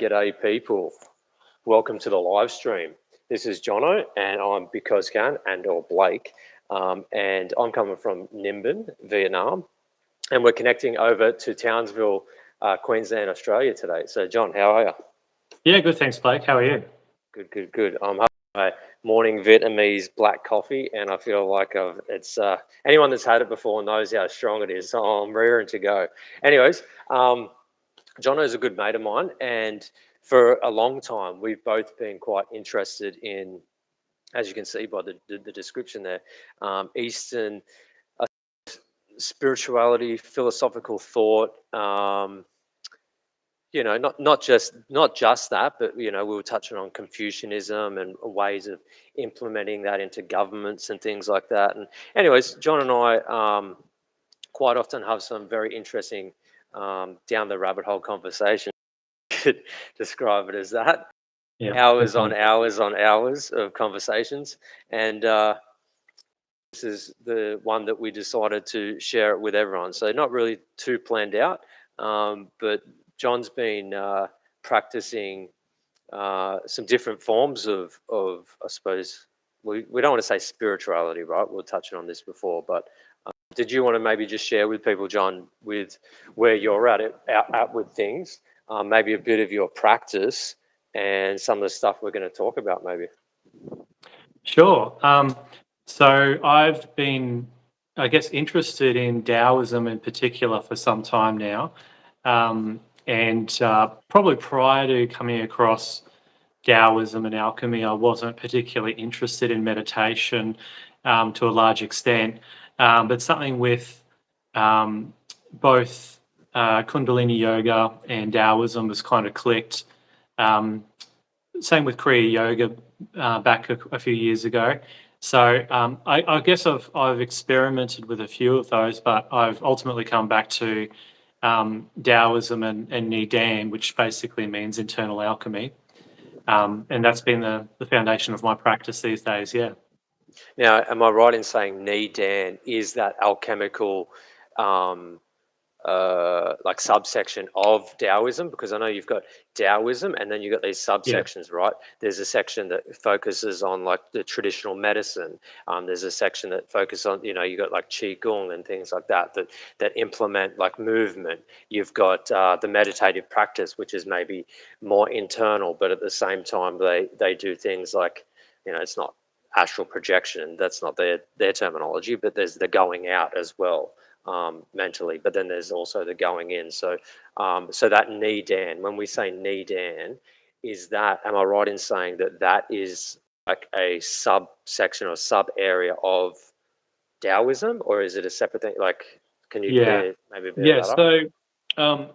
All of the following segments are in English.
G'day people, welcome to the live stream. This is Jono and I'm because Khan or Blake and I'm coming from Ninh Binh, Vietnam, and we're connecting over to Townsville, Queensland, Australia today. So John, how are you? Yeah, good, thanks Blake, how are you? Good. I'm having my morning Vietnamese black coffee and I feel like anyone that's had it before knows how strong it is, so I'm raring to go. Anyways, Jono's a good mate of mine, and for a long time, we've both been quite interested in, as you can see by the description there, Eastern spirituality, philosophical thought. Not just that, but we were touching on Confucianism and ways of implementing that into governments and things like that. And anyways, John and I quite often have some very interesting down the rabbit hole conversation. Could describe it as that. Yeah, hours on hours of conversations, and this is the one that we decided to share it with everyone. So not really too planned out, but John's been practicing some different forms of I suppose we don't want to say spirituality, right? We were touching on this before, but did you want to maybe just share with people, John, with where you're at with things, maybe a bit of your practice and some of the stuff we're going to talk about, maybe? Sure. So I've been, I guess, interested in Taoism in particular for some time now, and probably prior to coming across Taoism and alchemy, I wasn't particularly interested in meditation to a large extent, but something with both Kundalini yoga and Taoism was kind of clicked. Same with Kriya Yoga back a few years ago. So I guess I've experimented with a few of those, but I've ultimately come back to Taoism and neidan, which basically means internal alchemy. And that's been the foundation of my practice these days, yeah. Now, am I right in saying neidan is that alchemical like subsection of Taoism? Because I know you've got Taoism and then you've got these subsections, right? There's a section that focuses on like the traditional medicine. There's a section that focuses on, you got like Qigong and things like that implement like movement. You've got the meditative practice, which is maybe more internal, but at the same time they do things like, it's not astral projection, that's not their terminology, but there's the going out as well. Mentally, but then there's also the going in. So that neidan, when we say neidan, am I right in saying that is like a subsection or sub area of Taoism, or is it a separate thing? Like, can you clear maybe a bit of that up? So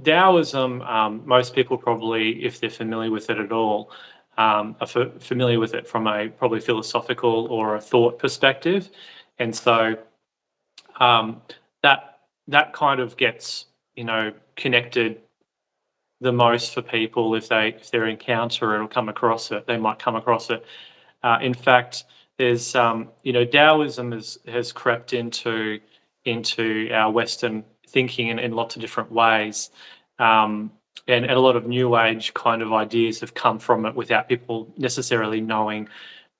Taoism, most people probably, if they're familiar with it at all, are familiar with it from a probably philosophical or a thought perspective, and so that kind of gets connected the most for people if they're encounter it or come across it. They might come across it. In fact, there's Taoism has crept into our Western thinking in lots of different ways, and a lot of New Age kind of ideas have come from it without people necessarily knowing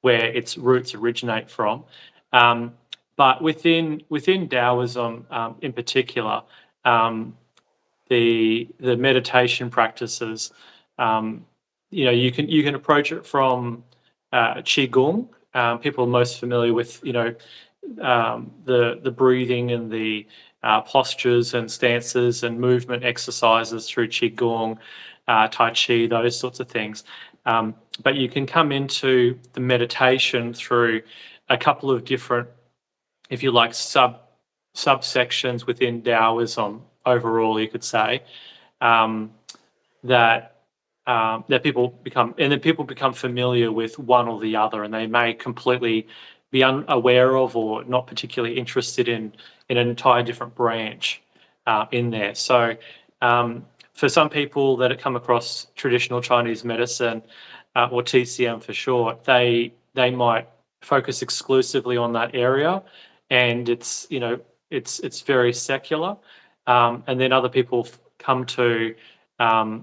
where its roots originate from. But within Taoism, in particular, the meditation practices, you can approach it from Qigong. People are most familiar with the breathing and the postures and stances and movement exercises through Qigong, Tai Chi, those sorts of things. But you can come into the meditation through a couple of different, if you like, subsections within Taoism overall, you could say, that people become familiar with one or the other, and they may completely be unaware of or not particularly interested in an entire different branch in there. So for some people that have come across traditional Chinese medicine, or TCM for short, they might focus exclusively on that area, and it's very secular. And then other people come to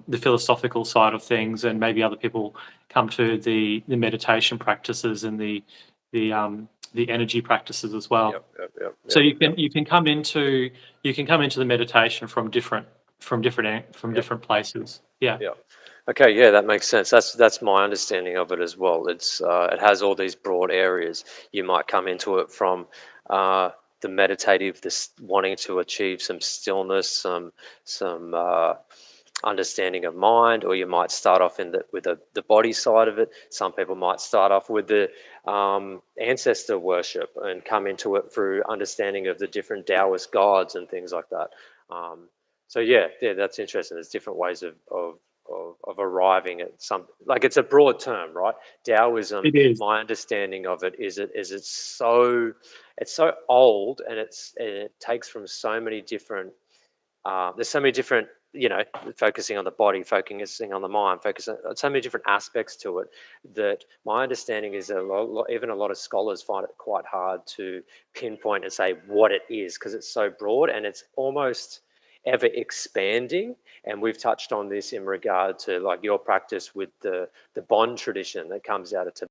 the philosophical side of things, and maybe other people come to the meditation practices and the energy practices as well. So you can come into the meditation from different places. Yeah. Okay, yeah, that makes sense. That's my understanding of it as well. It has all these broad areas. You might come into it from the meditative, this wanting to achieve some stillness, some understanding of mind, or you might start off with the body side of it. Some people might start off with the ancestor worship and come into it through understanding of the different Taoist gods and things like that. So yeah, that's interesting. There's different ways of arriving at some, like, it's a broad term, right? Taoism, It is. my understanding of it is it's so old, and it takes from so many different there's so many different, focusing on the body, focusing on the mind, focusing on so many different aspects to it, that my understanding is that even a lot of scholars find it quite hard to pinpoint and say what it is, because it's so broad and it's almost ever expanding. And we've touched on this in regard to, like, your practice with the Bon tradition that comes out of Tibet,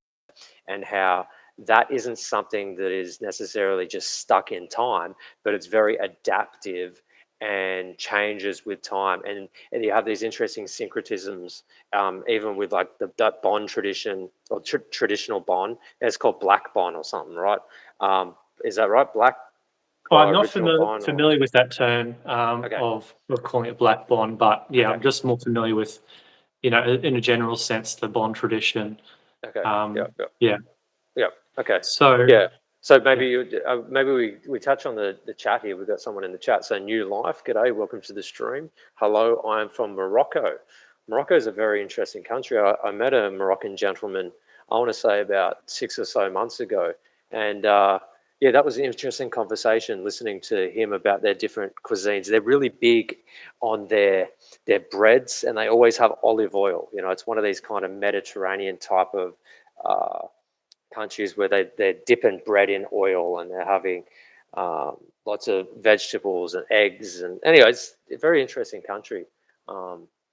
and how that isn't something that is necessarily just stuck in time, but it's very adaptive and changes with time. And you have these interesting syncretisms, even with, like, that Bon tradition, or traditional Bon. It's called Black Bon or something, right? Is that right? Black I'm not original Bon? familiar with that term Okay. of calling it Black Bon, but yeah, Okay. I'm just more familiar with, in a general sense, the Bon tradition. Okay. Yeah. Okay. So Yeah. So maybe we touch on the chat here. We've got someone in the chat. So, New Life, g'day, welcome to the stream. Hello, I am from Morocco. Morocco is a very interesting country. I met a Moroccan gentleman, I want to say about 6 or so months ago, and yeah, that was an interesting conversation, listening to him about their different cuisines. They're really big on their breads, and they always have olive oil. It's one of these kind of Mediterranean type of countries where they're dipping bread in oil, and they're having lots of vegetables and eggs. And anyway, it's a very interesting country,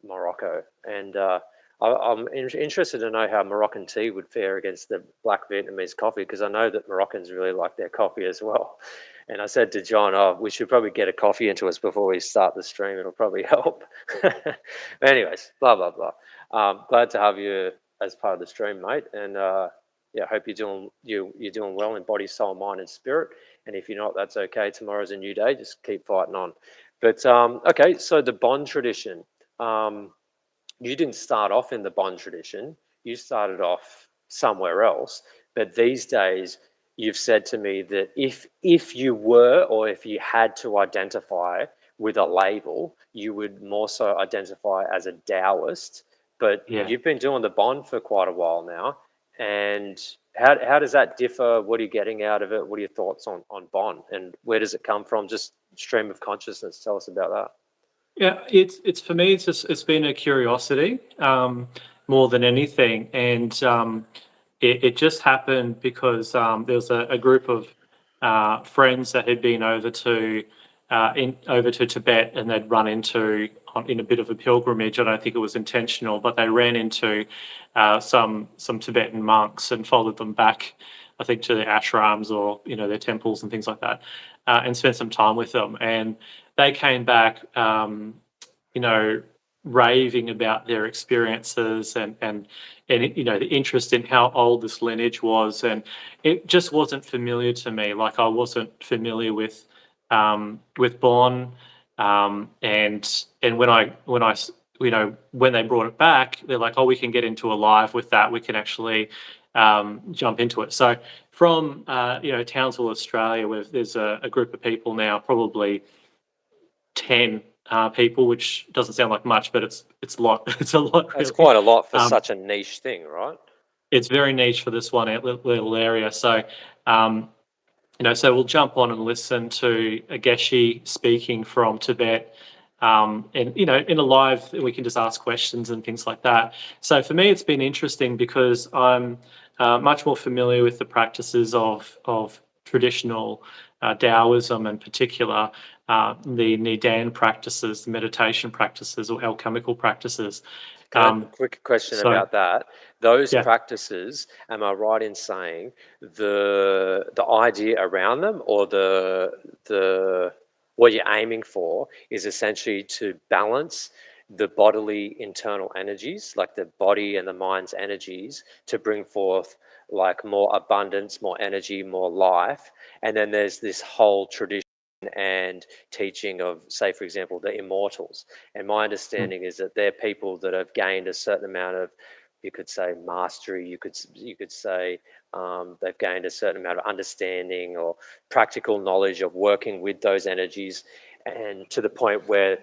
Morocco. And I'm interested to know how Moroccan tea would fare against the black Vietnamese coffee, because I know that Moroccans really like their coffee as well. And I said to John, oh, we should probably get a coffee into us before we start the stream. It'll probably help. Anyways, blah, blah, blah. Glad to have you as part of the stream, mate. And yeah, hope you're doing well in body, soul, mind, and spirit. And if you're not, that's okay. Tomorrow's a new day. Just keep fighting on. But okay, so the Bon tradition. You didn't start off in the Bon tradition. You started off somewhere else. But these days, you've said to me that if you were, or if you had to identify with a label, you would more so identify as a Taoist. But yeah. you've been doing the Bon for quite a while now. And how does that differ? What are you getting out of it? What are your thoughts on Bon, and where does it come from? Just stream of consciousness. Tell us about that. Yeah, it's for me. It's been a curiosity more than anything, and it just happened because there was a group of friends that had been over to Tibet, and they'd run into in a bit of a pilgrimage. I don't think it was intentional, but they ran into some Tibetan monks and followed them back, I think, to their ashrams, or their temples and things like that, and spent some time with them. And they came back, raving about their experiences, and the interest in how old this lineage was. And it just wasn't familiar to me. Like, I wasn't familiar with Bon, and when they brought it back, they're like, oh, we can get into a live with that. We can actually jump into it. So from Townsville, Australia, where there's a group of people now, probably 10 people, which doesn't sound like much, but it's a lot. It's a lot. That's Really. quite a lot for such a niche thing, right? It's very niche for this one little area. So, so we'll jump on and listen to a Geshe speaking from Tibet. And in a live, we can just ask questions and things like that. So for me, it's been interesting because I'm much more familiar with the practices of traditional Taoism in particular, the neidan practices, the meditation practices, or alchemical practices. Can I quick question So about that? Those yeah, practices, am I right in saying the idea around them, or the what you're aiming for is essentially to balance the bodily internal energies, like the body and the mind's energies, to bring forth like more abundance, more energy, more life. And then there's this whole tradition and teaching of, say, for example, the immortals. And my mm, understanding is that they're people that have gained a certain amount of, you could say, mastery. You could say they've gained a certain amount of understanding or practical knowledge of working with those energies, and to the point where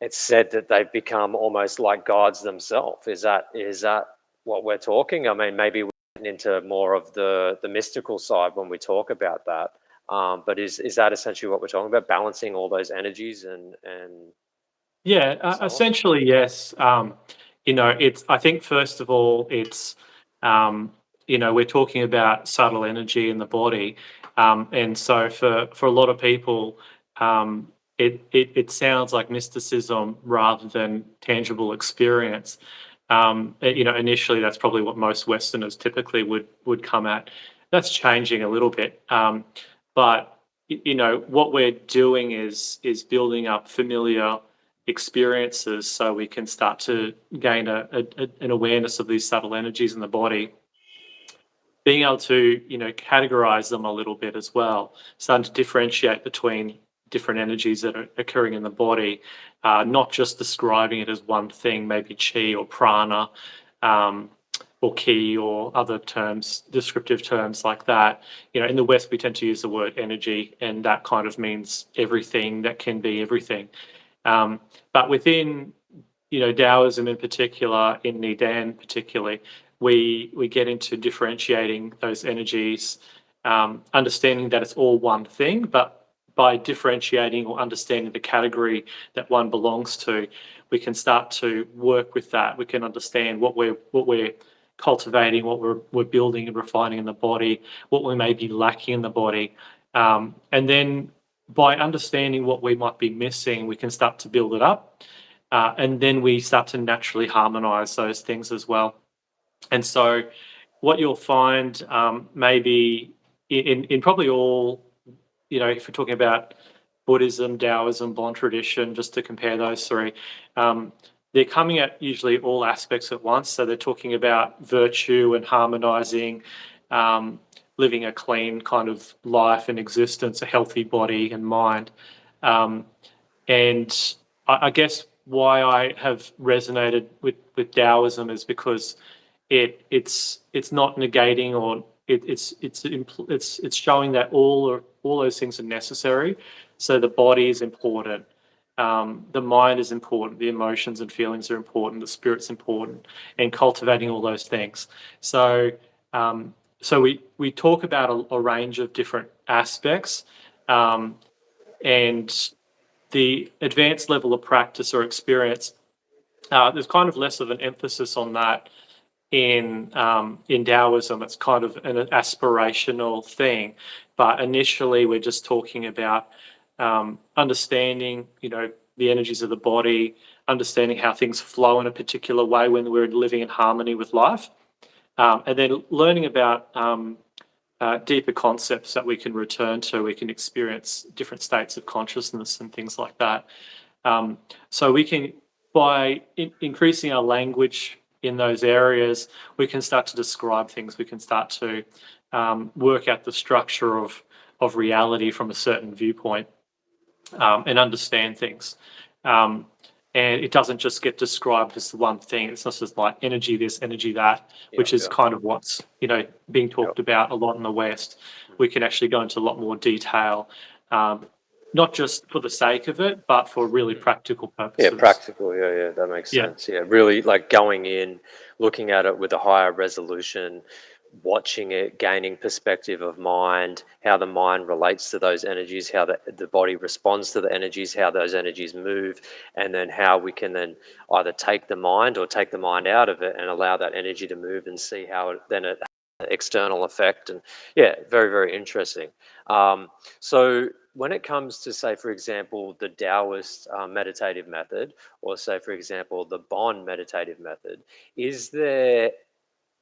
it's said that they've become almost like gods themselves. Is that what we're talking? I mean, maybe we're getting into more of the mystical side when we talk about that. But is that essentially what we're talking about? Balancing all those energies and yeah, so on? essentially yes. It's. I think first of all, it's we're talking about subtle energy in the body, and so for a lot of people, it sounds like mysticism rather than tangible experience. Initially, that's probably what most Westerners typically would come at. That's changing a little bit, but what we're doing is building up familiar experiences so we can start to gain an awareness of these subtle energies in the body, being able to categorize them a little bit as well, starting to differentiate between different energies that are occurring in the body, not just describing it as one thing, maybe chi or prana, um, or ki or other terms, descriptive terms like that. In the West we tend to use the word energy, and that kind of means everything that can be everything. But within Taoism in particular, in neidan particularly, we get into differentiating those energies, understanding that it's all one thing, but by differentiating or understanding the category that one belongs to, we can start to work with that. We can understand what we're cultivating, what we're building and refining in the body, what we may be lacking in the body, and then by understanding what we might be missing, we can start to build it up. And then we start to naturally harmonize those things as well. And so, what you'll find, maybe in probably all, if we're talking about Buddhism, Taoism, Bon tradition, just to compare those three, um, they're coming at usually all aspects at once. So they're talking about virtue and harmonizing, um, living a clean kind of life and existence, a healthy body and mind. Um, and I guess why I have resonated with Taoism is because it's not negating, or it's showing that all those things are necessary. So the body is important, the mind is important, the emotions and feelings are important, the spirit's important, and cultivating all those things. So we talk about a range of different aspects, um, and the advanced level of practice or experience, there's kind of less of an emphasis on that in Taoism. It's kind of an aspirational thing, but initially we're just talking about understanding, the energies of the body, understanding how things flow in a particular way when we're living in harmony with life, and then learning about deeper concepts that we can return to. We can experience different states of consciousness and things like that. So we can, by increasing our language in those areas, we can start to describe things. We can start to work out the structure of reality from a certain viewpoint, and understand things. Um, and it doesn't just get described as the one thing. It's not just like energy this, energy that, Yeah, which is yeah, kind of what's being yeah. talked about a lot in the West. We can actually go into a lot more detail, um, not just for the sake of it, but for really practical Yeah, purposes. practical. Yeah, yeah, that makes Yeah, sense. Yeah, really like going in, looking at it with a higher resolution, watching it, gaining perspective of mind, how the mind relates to those energies, how the body responds to the energies, how those energies move, and then how we can then either take the mind or take the mind out of it and allow that energy to move and see how then it has an external effect. And yeah, very, very interesting. So when it comes to, say, for example, the Taoist meditative method, or say, for example, the Bon meditative method, is there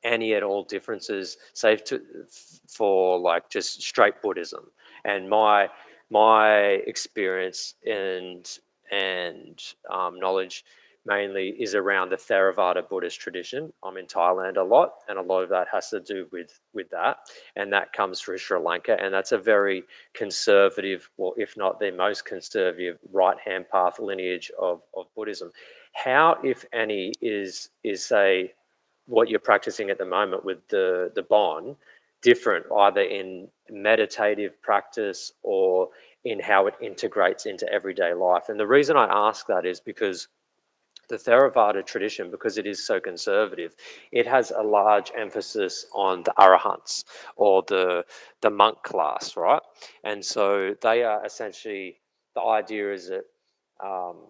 any at all differences, say, for like just straight Buddhism? And my experience and knowledge mainly is around the Theravada Buddhist tradition. I'm in Thailand a lot, and a lot of that has to do with that, and that comes from Sri Lanka, and that's a very conservative, well, if not the most conservative, right-hand path lineage of Buddhism. How, if any, is say what you're practicing at the moment with the Bon different, either in meditative practice or in how it integrates into everyday life? And the reason I ask that is because the Theravada tradition, because it is so conservative, it has a large emphasis on the arahants, or the monk class, right? And so they are essentially, the idea is that um,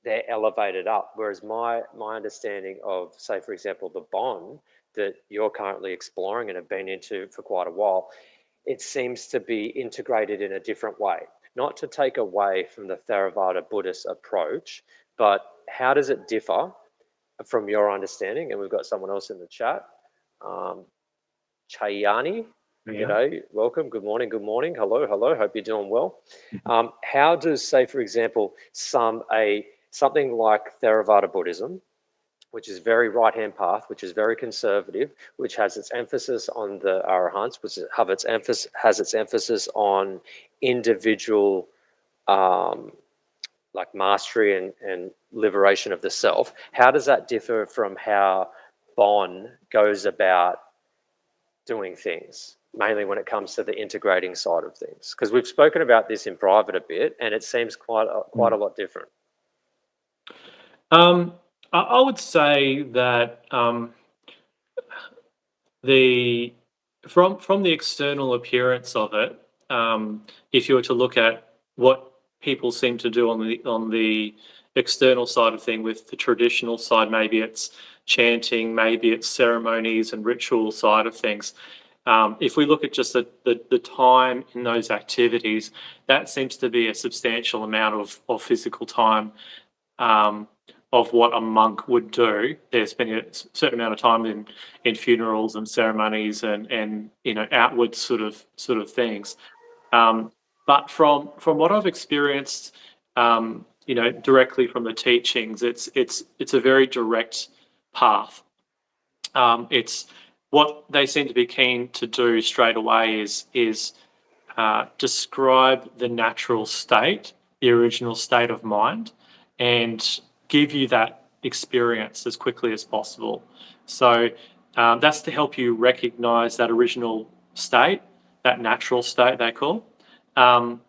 they're elevated up. Whereas my understanding of, say, for example, the Bon that you're currently exploring and have been into for quite a while, it seems to be integrated in a different way. Not to take away from the Theravada Buddhist approach, but how does it differ from your understanding? And we've got someone else in the chat. Chayani, Yeah. g'day, welcome, good morning, hello, hope you're doing well. How does, say, for example, something like Theravada Buddhism, which is very right-hand path, which is very conservative, which has its emphasis on the arahants, which has its emphasis on individual like mastery and liberation of the self. How does that differ from how Bon goes about doing things, mainly when it comes to the integrating side of things? Because we've spoken about this in private a bit, and it seems quite a lot different. I would say that the from the external appearance of it, if you were to look at what people seem to do on the external side of thing, with the traditional side, maybe it's chanting, maybe it's ceremonies and ritual side of things. If we look at just the time in those activities, that seems to be a substantial amount of physical time, of what a monk would do. They're spending a certain amount of time in funerals and ceremonies and outward sort of things. But from what I've experienced, directly from the teachings, it's a very direct path. It's what they seem to be keen to do straight away is describe the natural state, the original state of mind, and give you that experience as quickly as possible. So that's to help you recognize that original state, that natural state they call. And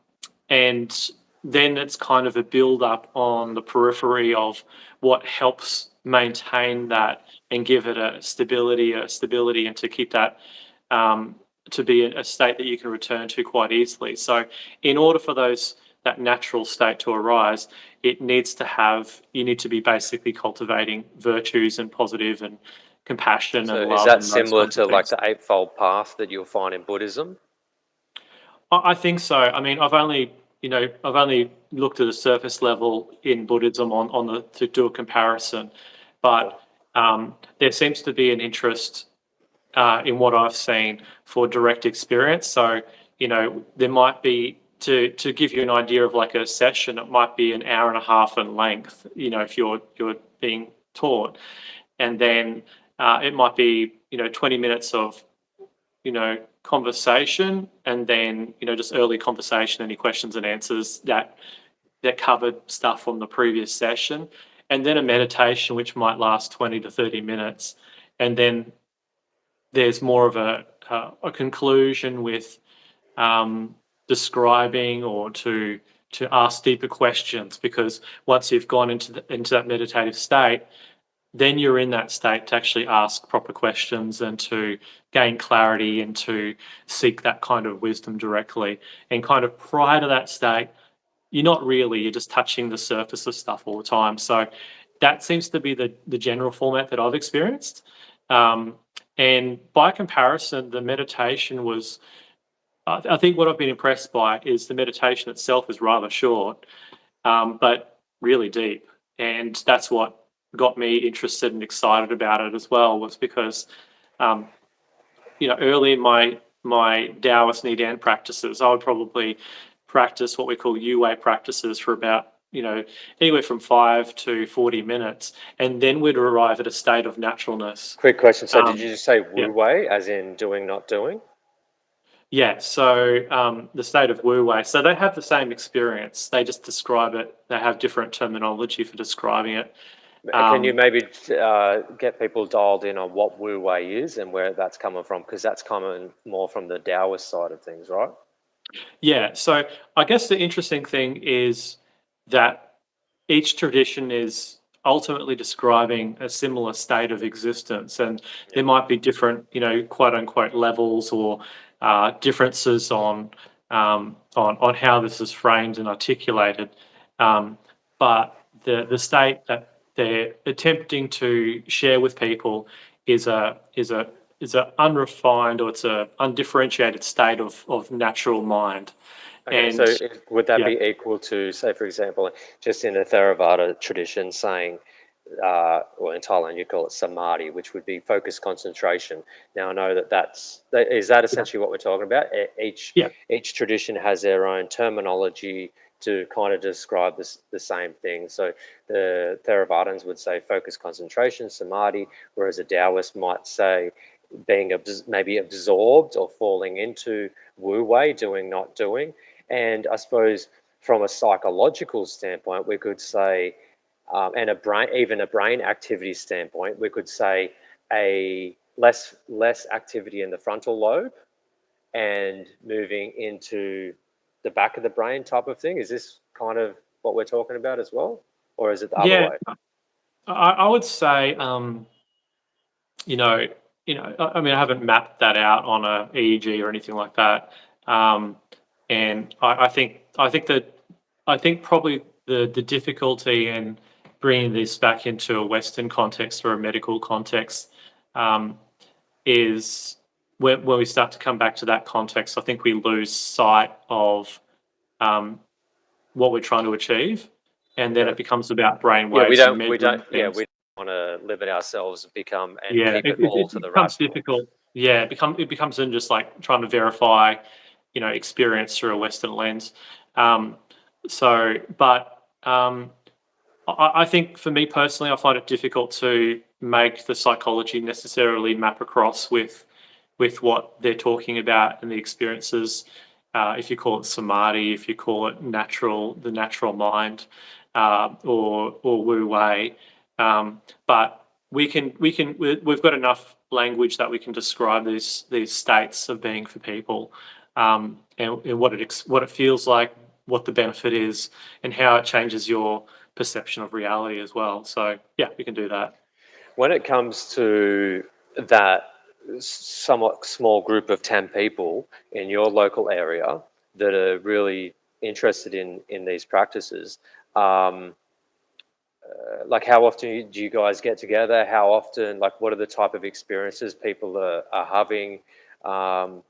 then it's kind of a build up on the periphery of what helps maintain that and give it a stability, and to keep that to be a state that you can return to quite easily. So in order for that natural state to arise, you need to be basically cultivating virtues and positive and compassion So and is love. that And similar to like things. the Eightfold Path that you'll find in Buddhism? I think so. I mean, I've only looked at a surface level in Buddhism to do a comparison, but there seems to be an interest in what I've seen for direct experience. So there might be, to give you an idea of like a session, it might be an hour and a half in length. If you're being taught, and then it might be 20 minutes of conversation, and then just early conversation, any questions and answers that covered stuff from the previous session, and then a meditation which might last 20 to 30 minutes, and then there's more of a conclusion with describing, or to ask deeper questions, because once you've gone into that meditative state, then you're in that state to actually ask proper questions and to gain clarity and to seek that kind of wisdom directly. And kind of prior to that state, you're just touching the surface of stuff all the time. So that seems to be the general format that I've experienced. And by comparison, the meditation was I think what I've been impressed by is the meditation itself is rather short, but really deep, and that's what got me interested and excited about it as well. Was because, um, early in my Taoist neidan practices, I would probably practice what we call Yu-Wei practices for about anywhere from 5 to 40 minutes, and then we'd arrive at a state of naturalness. Quick question. So did Um, you just say yeah. Wu Wei, as in doing, not doing? Yeah, so the state of Wu Wei. So they have the same experience. They just describe it. They have different terminology for describing it. Can you Um, maybe get people dialed in on what Wu Wei is and where that's coming from? Because that's coming more from the Taoist side of things, right? yeah, so I guess the interesting thing is that each tradition is ultimately describing a similar state of existence, and Yeah. there might be different, quote unquote, levels or differences on how this is framed and articulated. But the state that they're attempting to share with people is a unrefined, or it's a undifferentiated state of natural mind. Okay, so And would that yeah, be equal to, say, for example, just in the Theravada tradition, saying, or in Thailand you call it samadhi, which would be focused concentration. Now I know is that yeah, essentially what we're talking about? yeah, Each tradition has their own terminology to kind of describe the same thing. So the Theravadins would say focused concentration, samadhi, whereas a Taoist might say being maybe absorbed or falling into wu wei, doing, not doing. And I suppose from a psychological standpoint, we could say, and even a brain activity standpoint, we could say a less activity in the frontal lobe and moving into the back of the brain type of thing. Is this kind of what we're talking about as well, or is it the other yeah. way? I would say, you know, I mean, I haven't mapped that out on a EEG or anything like that, um, and I think probably the difficulty in bringing this back into a Western context or a medical context, um, is when we start to come back to that context. I think we lose sight of um, what we're trying to achieve, and then it Okay. becomes about brain Yeah, waves and measuring we things. don't want to limit ourselves and become and Yeah, keep it all it to the becomes rational. difficult. Yeah, it becomes then just like trying to verify, experience through a Western lens. Um, but I think for me personally, I find it difficult to make the psychology necessarily map across with what they're talking about and the experiences. If you call it samadhi, if you call it the natural mind, or wu wei, but we've got enough language that we can describe these states of being for people, and what it feels like, what the benefit is, and how it changes your perception of reality as well. So yeah, we can do that. When it comes to that somewhat small group of 10 people in your local area that are really interested in these practices, um, like how often do you guys get together? How often, like what are the type of experiences people are having? Um,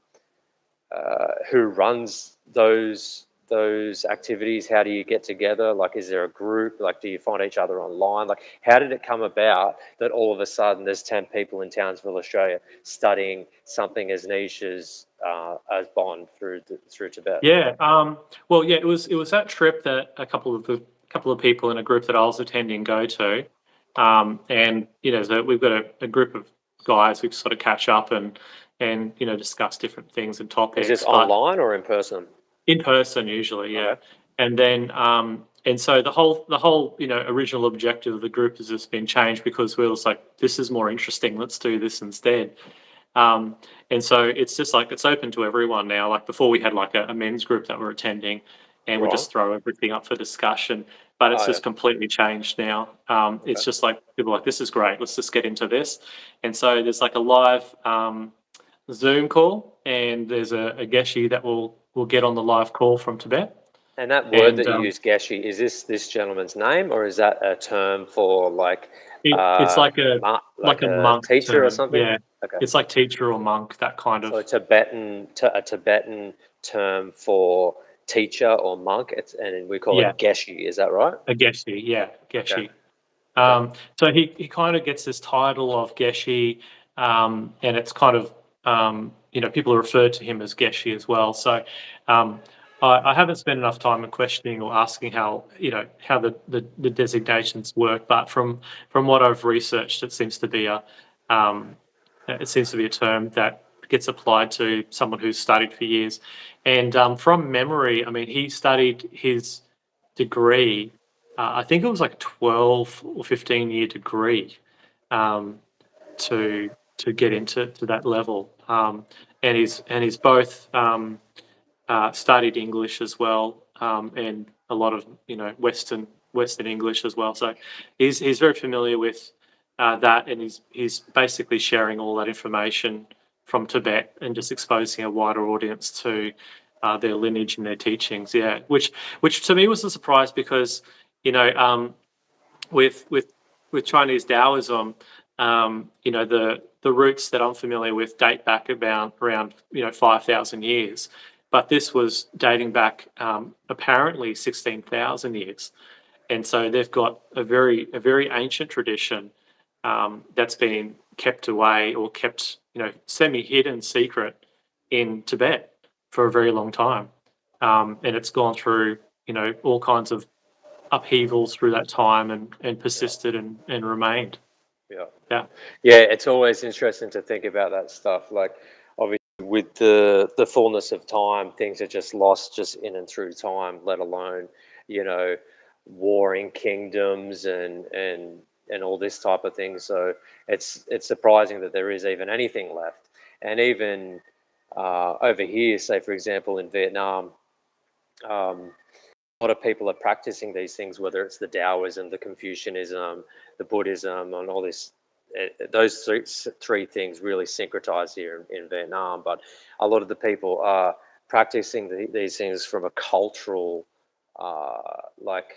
who runs those activities? How do you get together? Like, is there a group? Like, do you find each other online? Like, how did it come about that all of a sudden there's 10 people in Townsville, Australia, studying something as niche as Bond through Tibet? Yeah. Well, yeah. It was that trip that a couple of people in a group that I was attending go to, and so we've got a group of guys who sort of catch up and discuss different things and Is this topics, but online or in person? in person usually, yeah. Okay. And then and so the whole original objective of the group has just been changed because we was like, this is more interesting. Let's do this instead. Um, and so it's just like it's open to everyone now. Like before, we had like a men's group that were attending, and we Right. just throw everything up for discussion. But it's Oh, yeah. just completely changed now. It's Okay. just like people are like, this is great. Let's just get into this. And so there's like a live Zoom call, and there's a Geshe that will get on the live call from Tibet. And that word And that you use, Geshe, is this gentleman's name, or is that a term for like It's like a like a monk teacher or term. something? Yeah, Okay. it's like teacher or monk, that kind So of. a Tibetan term for teacher or monk, and we call Yeah, it geshe. Is that right? a geshe. Yeah, Okay. geshe. Okay. So he kind of gets this title of Geshe, and it's kind of people refer to him as Geshe as well. So I haven't spent enough time in questioning or asking how the designations work, but from what I've researched, um, it seems to be a term that gets applied to someone who's studied for years. And from memory, I mean, he studied his degree. I think it was like a 12 or 15-year degree um, to get into that level. And he's both studied English as well, and a lot of Western English as well. So he's very familiar with that, and he's basically sharing all that information from Tibet and just exposing a wider audience to their lineage and their teachings. Yeah, which to me was a surprise because you know with with with Chinese Taoism, the roots that I'm familiar with date back about around 5,000 years, but this was dating back apparently 16,000 years, and so they've got a very ancient tradition that's been kept away or kept semi hidden secret in Tibet for a very long time, and it's gone through all kinds of upheavals through that time and Yeah. persisted and remained. Yeah. Yeah. Yeah, it's always interesting to think about that stuff. Like, obviously, with the fullness of time, things are just lost just in and through time. Let alone, you know, warring kingdoms and all this type of thing. So it's surprising that there is even anything left. And even over here, say for example in Vietnam, um, a lot of people are practicing these things, whether it's the Taoism, the Confucianism, the Buddhism, and all this. Those three things really syncretize here in Vietnam. But a lot of the people are practicing these things from a cultural, like,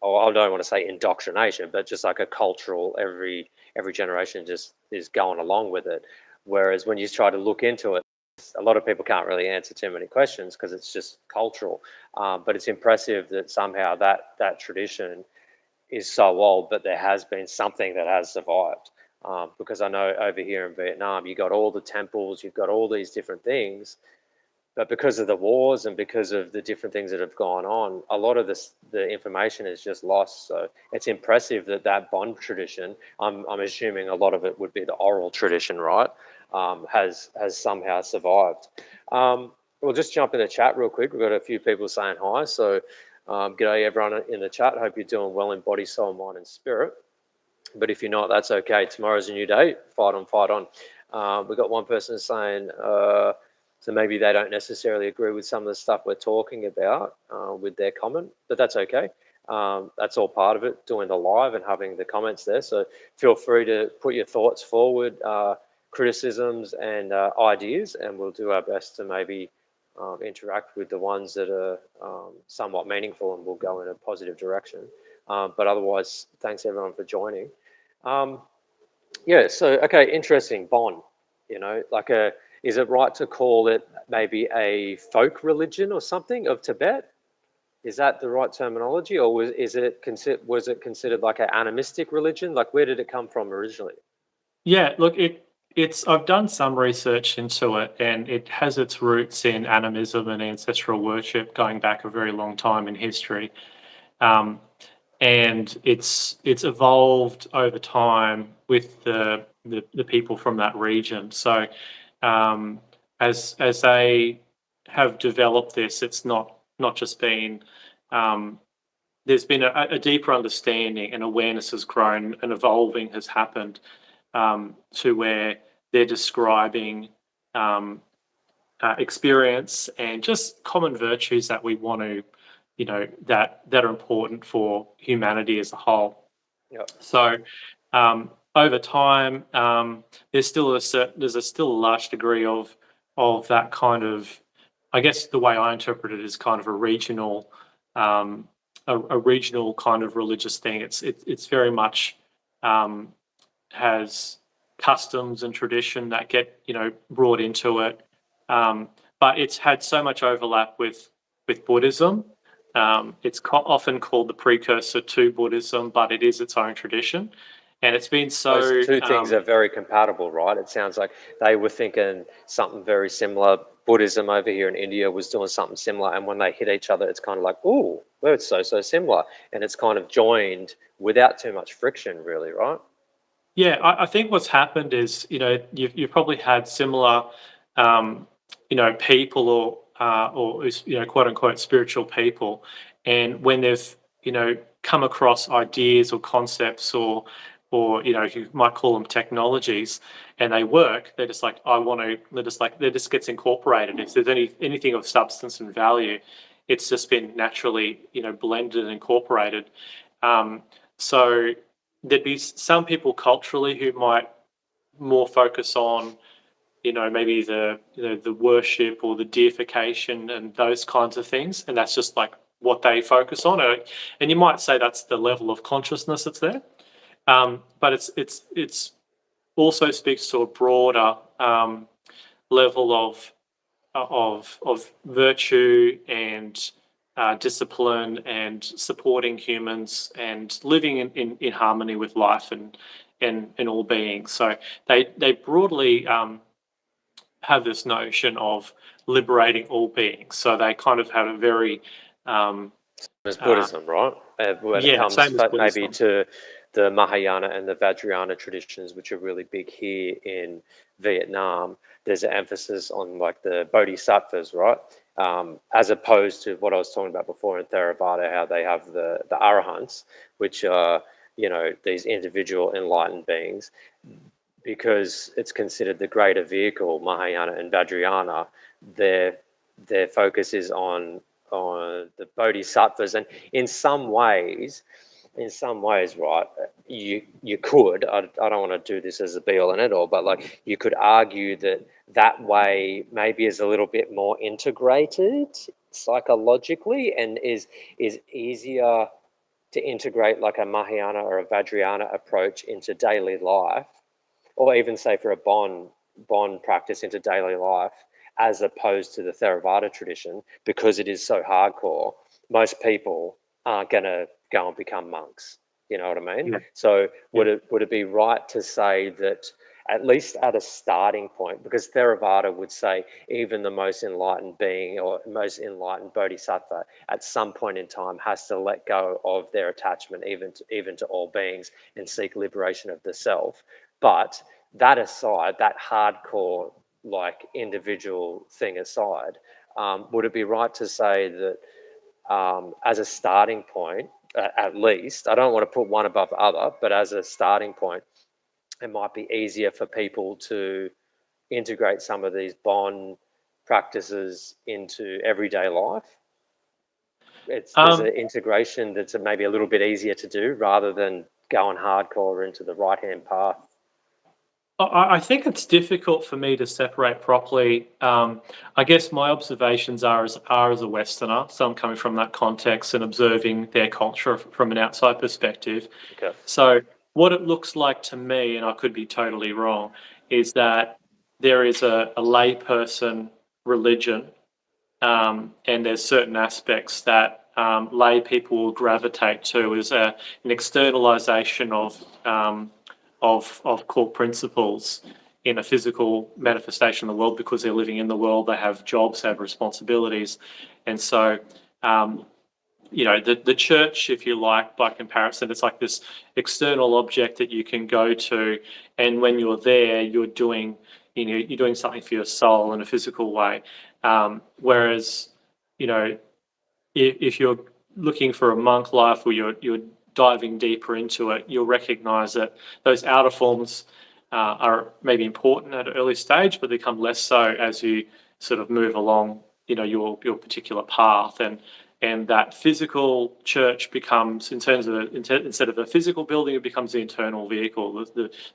oh, I don't want to say indoctrination, but just like a cultural. Every generation just is going along with it. Whereas when you try to look into it, a lot of people can't really answer too many questions because it's just cultural. But it's impressive that somehow that tradition is so old, but there has been something that has survived. Because I know over here in Vietnam, you got all the temples, you've got all these different things, but because of the wars and because of the different things that have gone on, a lot of the information is just lost. So it's impressive that Bond tradition, I'm assuming a lot of it would be the oral tradition, right? Has somehow survived. We'll just jump in the chat real quick. We've got a few people saying hi. So g'day everyone in the chat. Hope you're doing well in body, soul, mind, and spirit. But if you're not, that's okay. Tomorrow's a new day. Fight on, fight on. We've got one person saying, so maybe they don't necessarily agree with some of the stuff we're talking about with their comment, but that's okay. That's all part of it, doing the live and having the comments there. So feel free to put your thoughts forward, criticisms and ideas, and we'll do our best to maybe interact with the ones that are somewhat meaningful and will go in a positive direction. But otherwise, thanks everyone for joining. Um, yeah, so okay, interesting. Bon, is it right to call it maybe a folk religion or something of Tibet? Is that the right terminology, or was it considered like an animistic religion? Like, where did it come from originally? Yeah, look, it's I've done some research into it, and it has its roots in animism and ancestral worship going back a very long time in history. Um, and it's evolved over time with the people from that region. So um, as they have developed this, it's not just been there's been a deeper understanding and awareness has grown and evolving has happened to where they're describing um, experience and just common virtues that we want to, that are important for humanity as a whole. Yeah, So over time, there's still a large degree of that kind of, I guess the way I interpret it is kind of a regional, a regional kind of religious thing. It's very much has customs and tradition that get brought into it, but it's had so much overlap with Buddhism. It's often called the precursor to Buddhism, but it is its own tradition, and it's been Those so. two things are very compatible, right? It sounds like they were thinking something very similar. Buddhism over here in India was doing something similar, and when they hit each other, it's kind of like, oh, well, it's so similar, and it's kind of joined without too much friction, really, right? Yeah, I think what's happened is, you've probably had similar, people or quote unquote spiritual people, and when they've come across ideas or concepts or you might call them technologies, and they work, they're just like, I want to. They're just like, they just gets incorporated. If there's anything of substance and value, it's just been naturally blended and incorporated. So there'd be some people culturally who might more focus on maybe the worship or the deification and those kinds of things, and that's just like what they focus on. And you might say that's the level of consciousness that's there, but it's also speaks to a broader level of virtue and discipline and supporting humans and living in harmony with life and all beings. So they broadly have this notion of liberating all beings. So they kind of have a very As uh, Buddhism, right? When it yeah, comes same as maybe Buddhism. to the Mahayana and the Vajrayana traditions, which are really big here in Vietnam, there's an emphasis on like the bodhisattvas, right? As opposed to what I was talking about before in Theravada, how they have the arahants, which are these individual enlightened beings, because it's considered the greater vehicle, Mahayana and Vajrayana. Their their focus is on the bodhisattvas, and in some ways, right, you could, I don't want to do this as a be all and end all, but like you could argue that way maybe is a little bit more integrated psychologically and is easier to integrate like a Mahayana or a Vajrayana approach into daily life, or even say for a bon practice into daily life, as opposed to the Theravada tradition, because it is so hardcore. Most people aren't going to go and become monks. You know what I mean? Yeah, So yeah. would it be right to say that at least at a starting point, because Theravada would say even the most enlightened being or most enlightened bodhisattva at some point in time has to let go of their attachment even to all beings and seek liberation of the self. But that aside, that hardcore like individual thing aside, would it be right to say that as a starting point, at least, I don't want to put one above the other, but as a starting point, it might be easier for people to integrate some of these bond practices into everyday life? There's an Um, integration that's maybe a little bit easier to do rather than going hardcore into the right hand path. I think it's difficult for me to separate properly. I guess my observations are as a Westerner, so I'm coming from that context and observing their culture from an outside perspective. Okay. So what it looks like to me, and I could be totally wrong, is that there is a layperson religion, and there's certain aspects that lay people will gravitate to as an externalization of core principles in a physical manifestation of the world, because they're living in the world, they have jobs, they have responsibilities, and so the church, if you like, by comparison, it's like this external object that you can go to, and when you're there, you're doing something for your soul in a physical way. Whereas, you know, if you're looking for a monk life, or you're diving deeper into it, you'll recognize that those outer forms are maybe important at an early stage, but become less so as you sort of move along, your particular path, and that physical church becomes, in terms of instead of a physical building, it becomes the internal vehicle.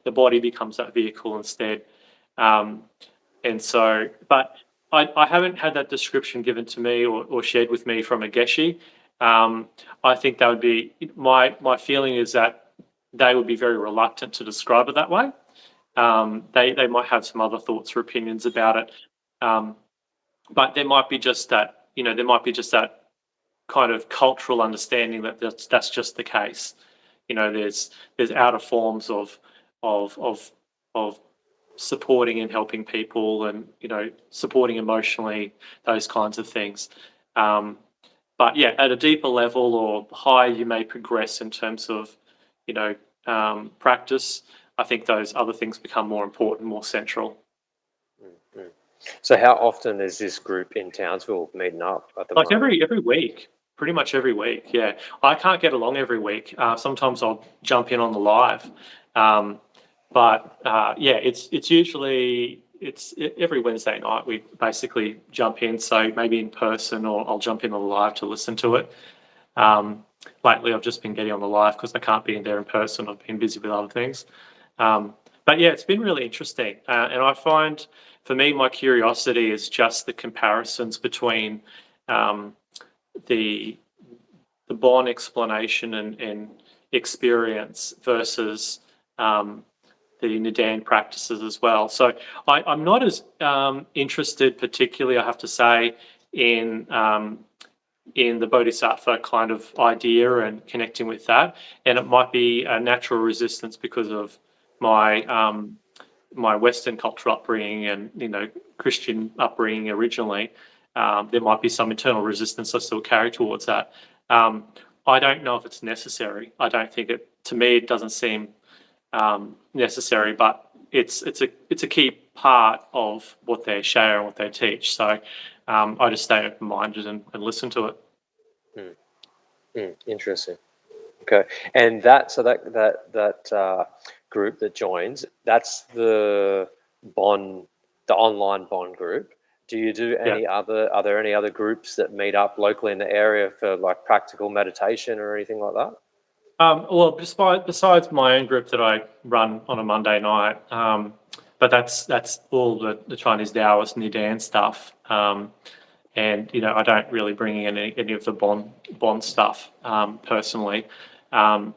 The body becomes that vehicle instead. Um, and so, but I haven't had that description given to me or shared with me from a Geshe. I think that would be my feeling is that they would be very reluctant to describe it that way. They might have some other thoughts or opinions about it, but there might be just that, there might be just that kind of cultural understanding that that's just the case. There's outer forms of of of of supporting and helping people, and supporting emotionally, those kinds of things. But yeah, at a deeper level or higher, you may progress in terms of practice. I think those other things become more important, more central. Mm-hmm. So how often is this group in Townsville meeting up at the Like moment? every week, pretty much every week. Yeah, I can't get along every week. Sometimes I'll jump in on the live, um, but yeah, it's usually every Wednesday night. We basically jump in, so maybe in person, or I'll jump in on the live to listen to it. Um, Lately, I've just been getting on the live because I can't be in there in person. I've been busy with other things. But yeah, it's been really interesting, and I find, for me, my curiosity is just the comparisons between um, the the Bon explanation and experience versus the neidan practices as well. So I'm not as interested, particularly, I have to say, in the bodhisattva kind of idea and connecting with that. And it might be a natural resistance because of my my Western cultural upbringing and Christian upbringing originally. There might be some internal resistance I still carry towards that. Um, I don't know if it's necessary. I don't think it. To me, it doesn't seem necessary, but it's a key part of what they share and what they teach. So I just stay open minded and listen to it. Mm, interesting. Okay, and that group that joins, that's the online bond group. Do you do Yeah. any other? Are there any other groups that meet up locally in the area for like practical meditation or anything like that? Well, besides my own group that I run on a Monday night, but that's all the Chinese Taoist neidan stuff. And I don't really bring in any of the bond stuff personally. Um,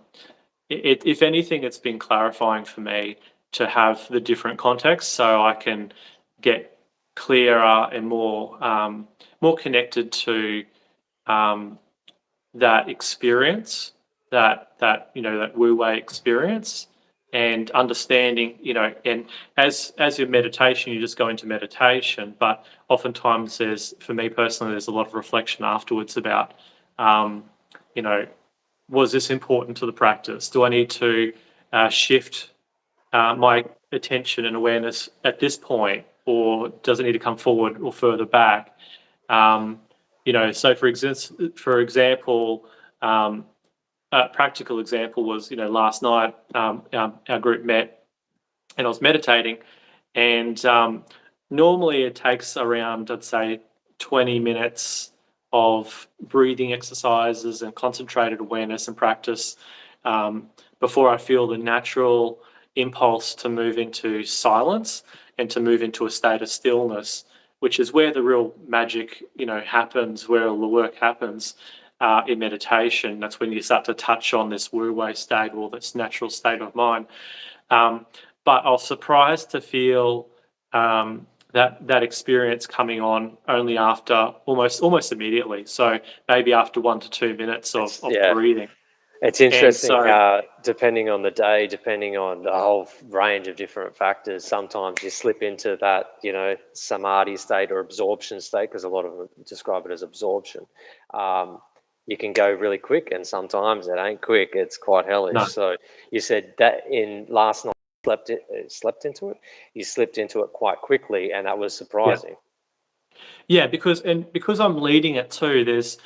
if anything, it's been clarifying for me to have the different contexts, so I can get clearer and more connected to um, that experience, that Wu Wei experience, and understanding, and as your meditation, you just go into meditation, but oftentimes for me personally, there's a lot of reflection afterwards about, um, you know, was this important to the practice? Do I need to shift my attention and awareness at this point, or does it need to come forward or further back? Um, so for example, um, a practical example was, last night our group met and I was meditating, and normally it takes around, I'd say, 20 minutes of breathing exercises and concentrated awareness and practice before I feel the natural impulse to move into silence and to move into a state of stillness, which is where the real magic, happens, where all the work happens in meditation. That's when you start to touch on this Wu Wei state, or this natural state of mind. Um, but I was surprised to feel that experience coming on only after almost immediately. So maybe after 1 to 2 minutes of Yeah, breathing. it's And interesting so, how, depending on the day, depending on the whole range of different factors, sometimes you slip into that, samadhi state or absorption state, because a lot of them describe it as absorption. Um, you can go really quick, and sometimes it ain't quick. It's quite hellish. no, So you said that in last night, slept into it. You slipped into it quite quickly, and that was yeah. surprising. Yeah, because I'm leading it too. There's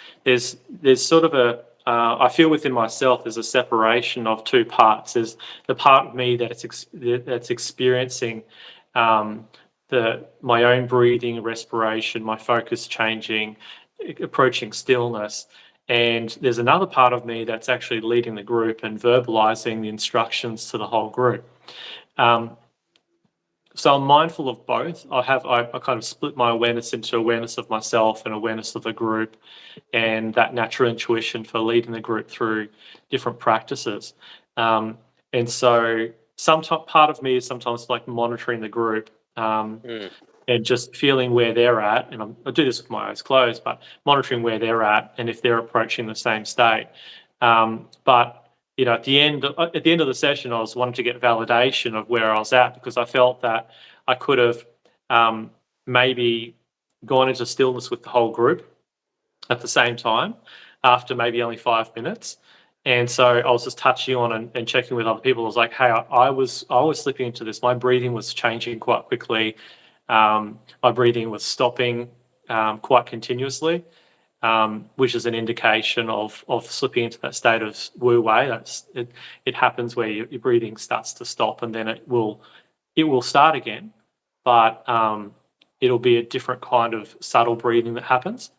sort of I feel within myself there's a separation of two parts. There's the part of me that's experiencing my own breathing, respiration, my focus changing, approaching stillness, and there's another part of me that's actually leading the group and verbalizing the instructions to the whole group. Um, so I'm mindful of both. I kind of split my awareness into awareness of myself and awareness of the group, and that natural intuition for leading the group through different practices. Um, And so part of me is sometimes like monitoring the group, and just feeling where they're at. And I do this with my eyes closed, but monitoring where they're at and if they're approaching the same state. But at the end of the session, I was wanting to get validation of where I was at, because I felt that I could have maybe gone into stillness with the whole group at the same time after maybe only 5 minutes. And so I was just touching on and checking with other people. I was like, hey, I was slipping into this. My breathing was changing quite quickly. My breathing was stopping quite continuously, which is an indication of slipping into that state of wu wei. It happens where your breathing starts to stop, and then it will start again, but it'll be a different kind of subtle breathing that happens.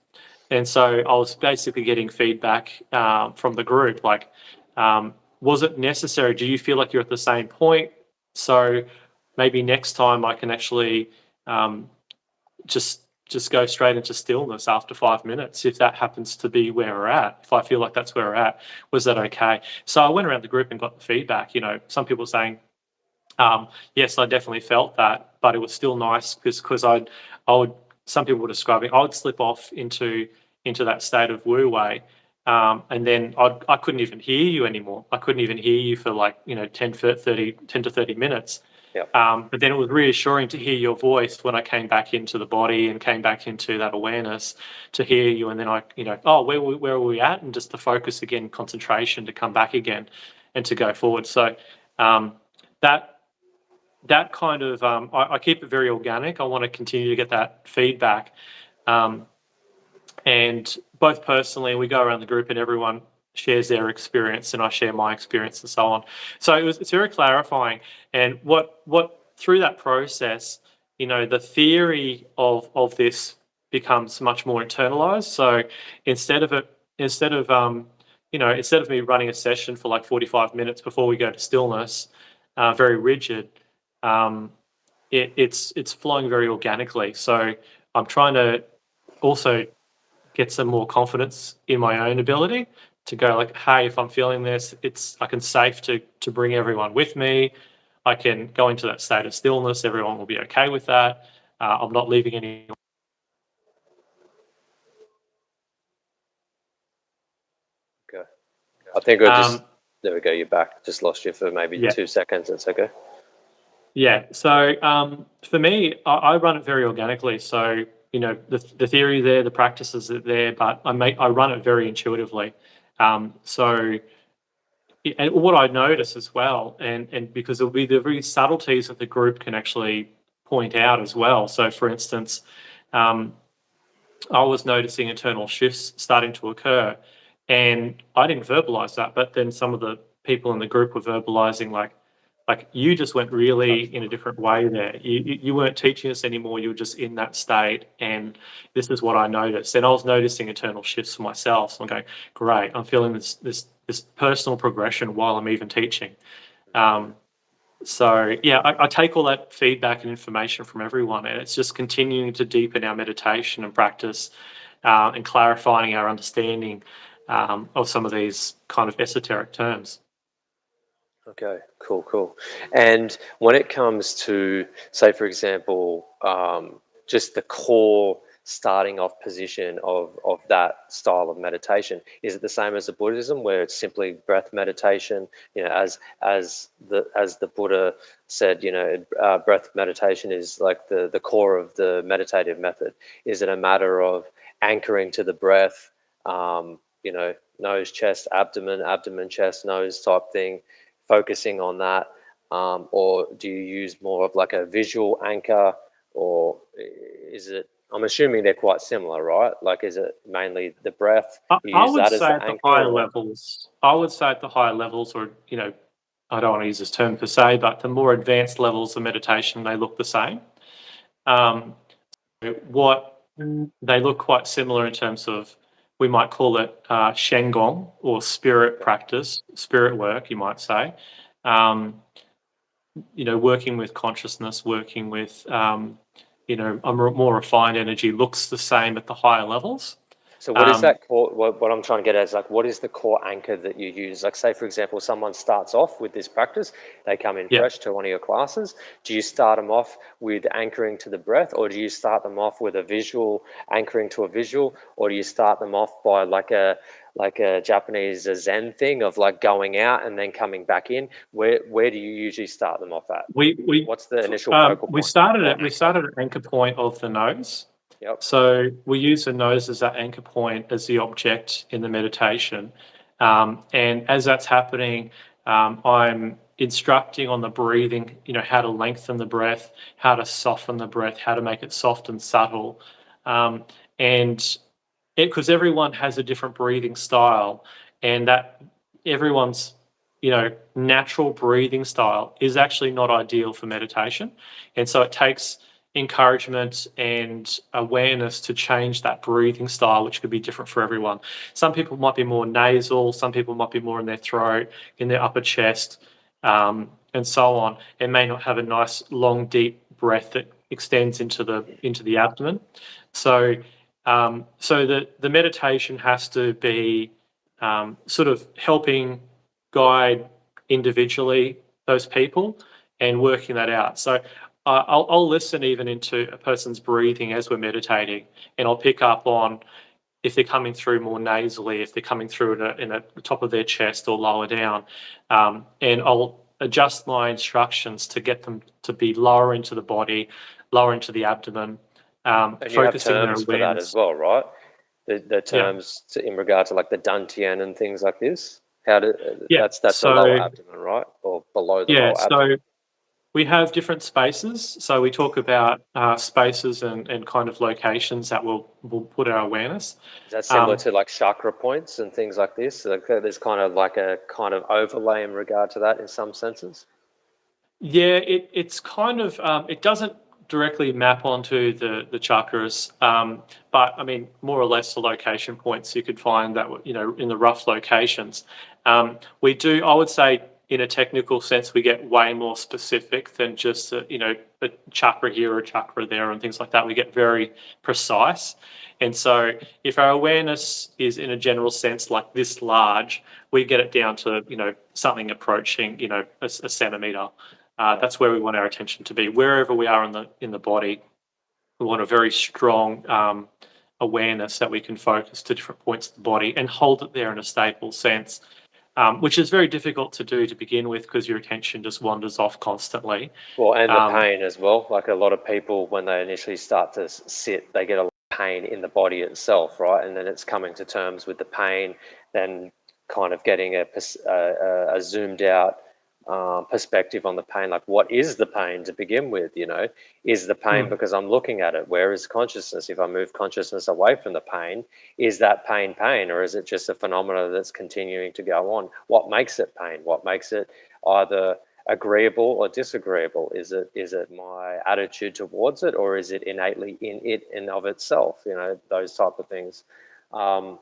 And so I was basically getting feedback from the group, like, was it necessary? Do you feel like you're at the same point? So maybe next time I can actually just go straight into stillness after 5 minutes, if that happens to be where we're at. If I feel like that's where we're at, was that okay? So I went around the group and got the feedback. Some people saying, yes, I definitely felt that, but it was still nice because I would. Some people were describing I would slip off into that state of wu wei, and then I couldn't even hear you anymore. I couldn't even hear you for like 10 to 30 minutes. Yep. But then it was reassuring to hear your voice when I came back into the body and came back into that awareness, to hear you, and then where were we at, and just to focus again, concentration to come back again and to go forward. So that kind of I keep it very organic. I want to continue to get that feedback, and both personally, we go around the group and everyone shares their experience, and I share my experience, and so on. So it's very clarifying. And what through that process, the theory of this becomes much more internalized. So instead of me running a session for like 45 minutes before we go to stillness, very rigid, it's flowing very organically. So I'm trying to also get some more confidence in my own ability to go like, hey, if I'm feeling this, I can safe to bring everyone with me. I can go into that state of stillness. Everyone will be okay with that. I'm not leaving anyone. Okay. I think there we go. You're back. Just lost you for maybe 2 seconds. That's okay. Yeah. So for me, I run it very organically. So the theory there, the practices are there, but I run it very intuitively. And what I notice as well, and because there'll be the very subtleties that the group can actually point out as well. So, for instance, I was noticing internal shifts starting to occur, and I didn't verbalize that, but then some of the people in the group were verbalizing like you just went really in a different way there. You weren't teaching us anymore. You were just in that state, and this is what I noticed. And I was noticing internal shifts for myself. So I'm going, great. I'm feeling this personal progression while I'm even teaching. So yeah, I take all that feedback and information from everyone, and it's just continuing to deepen our meditation and practice, and clarifying our understanding of some of these kind of esoteric terms. Okay, cool. And when it comes to, say, for example, just the core starting off position of that style of meditation, is it the same as the Buddhism, where it's simply breath meditation? As the Buddha said, breath meditation is like the core of the meditative method. Is it a matter of anchoring to the breath, nose, chest, abdomen, chest, nose type thing, focusing on that, or do you use more of like a visual anchor, or is it? I'm assuming they're quite similar, right? Like, is it mainly the breath? I would say at the higher levels. I would say at the higher levels, or I don't want to use this term per se, but the more advanced levels of meditation, they look the same. What they look quite similar in terms of, we might call it Shenggong, or spirit practice, spirit work, you might say. Working with consciousness, working with a more refined energy, looks the same at the higher levels. So what is that core, what I'm trying to get at is like, what is the core anchor that you use? Like say, for example, someone starts off with this practice, they come in Yeah. fresh to one of your classes. Do you start them off with anchoring to the breath, or do you start them off with a visual, anchoring to a visual, or do you start them off by like a Japanese Zen thing of like going out and then coming back in? Where do you usually start them off at? We What's the initial focal we point started or at we anchor? started at anchor point of the nose. Yep. So we use the nose as that anchor point, as the object in the meditation. And as that's happening, I'm instructing on the breathing, how to lengthen the breath, how to soften the breath, how to make it soft and subtle. And because everyone has a different breathing style, and that everyone's natural breathing style is actually not ideal for meditation. And so it takes encouragement and awareness to change that breathing style, which could be different for everyone. Some people might be more nasal, some people might be more in their throat, in their upper chest, and so on, and may not have a nice long deep breath that extends into the abdomen. So so the meditation has to be sort of helping guide individually those people and working that out. So I'll listen even into a person's breathing as we're meditating, and I'll pick up on if they're coming through more nasally, if they're coming through in the top of their chest or lower down, and I'll adjust my instructions to get them to be lower into the body, lower into the abdomen, And you have focusing their terms for that as awareness. well, right? The Yeah, terms in regard to like the dantian and things like this. How do yeah. that's the lower So abdomen, right? Or below the yeah, lower abdomen. so we have different spaces. So we talk about spaces and kind of locations that will put our awareness. Is that similar Um, to like chakra points and things like this? Like there's kind of like a kind of overlay in regard to that in some senses. Yeah, it's kind of it doesn't directly map onto the chakras, but I mean more or less the location points you could find that in the rough locations. We do, I would say, in a technical sense, we get way more specific than just a chakra here or a chakra there and things like that. We get very precise, and so if our awareness is in a general sense like this large, we get it down to something approaching a centimeter. Yeah. That's where we want our attention to be. Wherever we are in the body, we want a very strong awareness that we can focus to different points of the body and hold it there in a stable sense, which is very difficult to do to begin with because your attention just wanders off constantly. Well, and the Um, pain as well. Like a lot of people, when they initially start to sit, they get a lot of pain in the body itself, right? And then it's coming to terms with the pain, then kind of getting a zoomed out perspective on the pain. Like, what is the pain to begin with? Is the pain mm, because I'm looking at it? Where is consciousness? If I move consciousness away from the pain, is that pain pain, or is it just a phenomena that's continuing to go on? What makes it pain? What makes it either agreeable or disagreeable? Is it my attitude towards it, or is it innately in it and of itself? Those type of things. Um,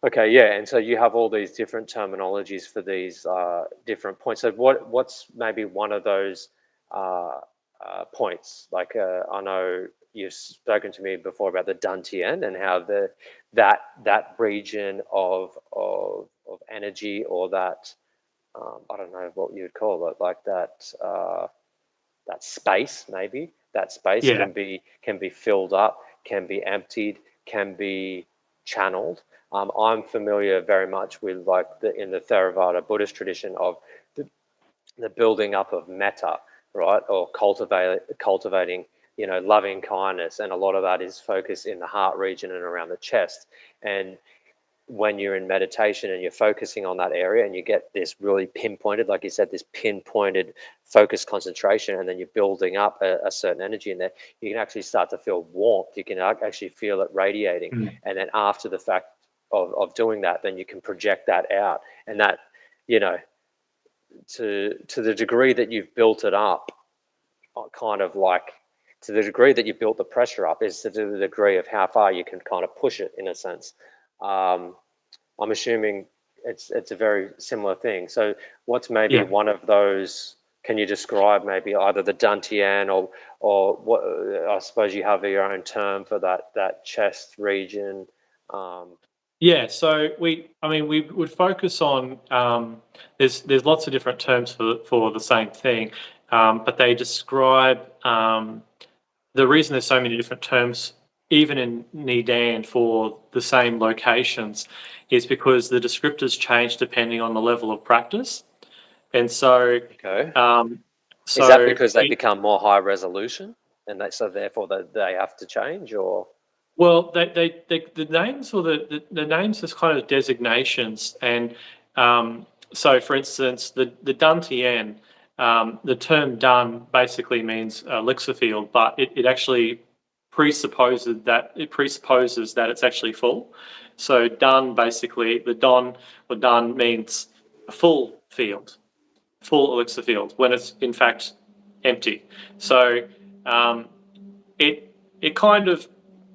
okay, yeah, and so you have all these different terminologies for these different points. So what's maybe one of those uh, points? Like I know you've spoken to me before about the dantian and how that region of energy, or that I don't know what you'd call it, like that space, maybe that space yeah, can be filled up, can be emptied, can be channeled. I'm familiar very much with like in the Theravada Buddhist tradition of the, the building up of metta, right, or cultivating loving kindness, and a lot of that is focused in the heart region and around the chest. And when you're in meditation and you're focusing on that area and you get this really pinpointed, like you said, this pinpointed focus concentration, and then you're building up a certain energy in there, you can actually start to feel warmth. You can actually feel it radiating. mm, And then after the fact of doing that, then you can project that out. And that, you know, to the degree that you've built it up, kind of like to the degree that you built the pressure up is to the degree of how far you can kind of push it in a sense. Um, I'm assuming it's a very similar thing. So what's maybe yeah. one of those? Can you describe maybe either the dantian or what? I suppose you have your own term for that chest region. Yeah, so we would focus on there's lots of different terms for the same thing, but they describe the reason there's so many different terms, even in neidan for the same locations, is because the descriptors change depending on the level of practice, and so Okay. um, Is that so because they become more high resolution, and so therefore they have to change, or? well, the names or the names is kind of designations, and so for instance, the Dantian, the term "dun" basically means elixir field, but it actually presupposes that it's actually full. So dun basically the don or dun means a full field, full elixir field when it's in fact empty. So um, it kind of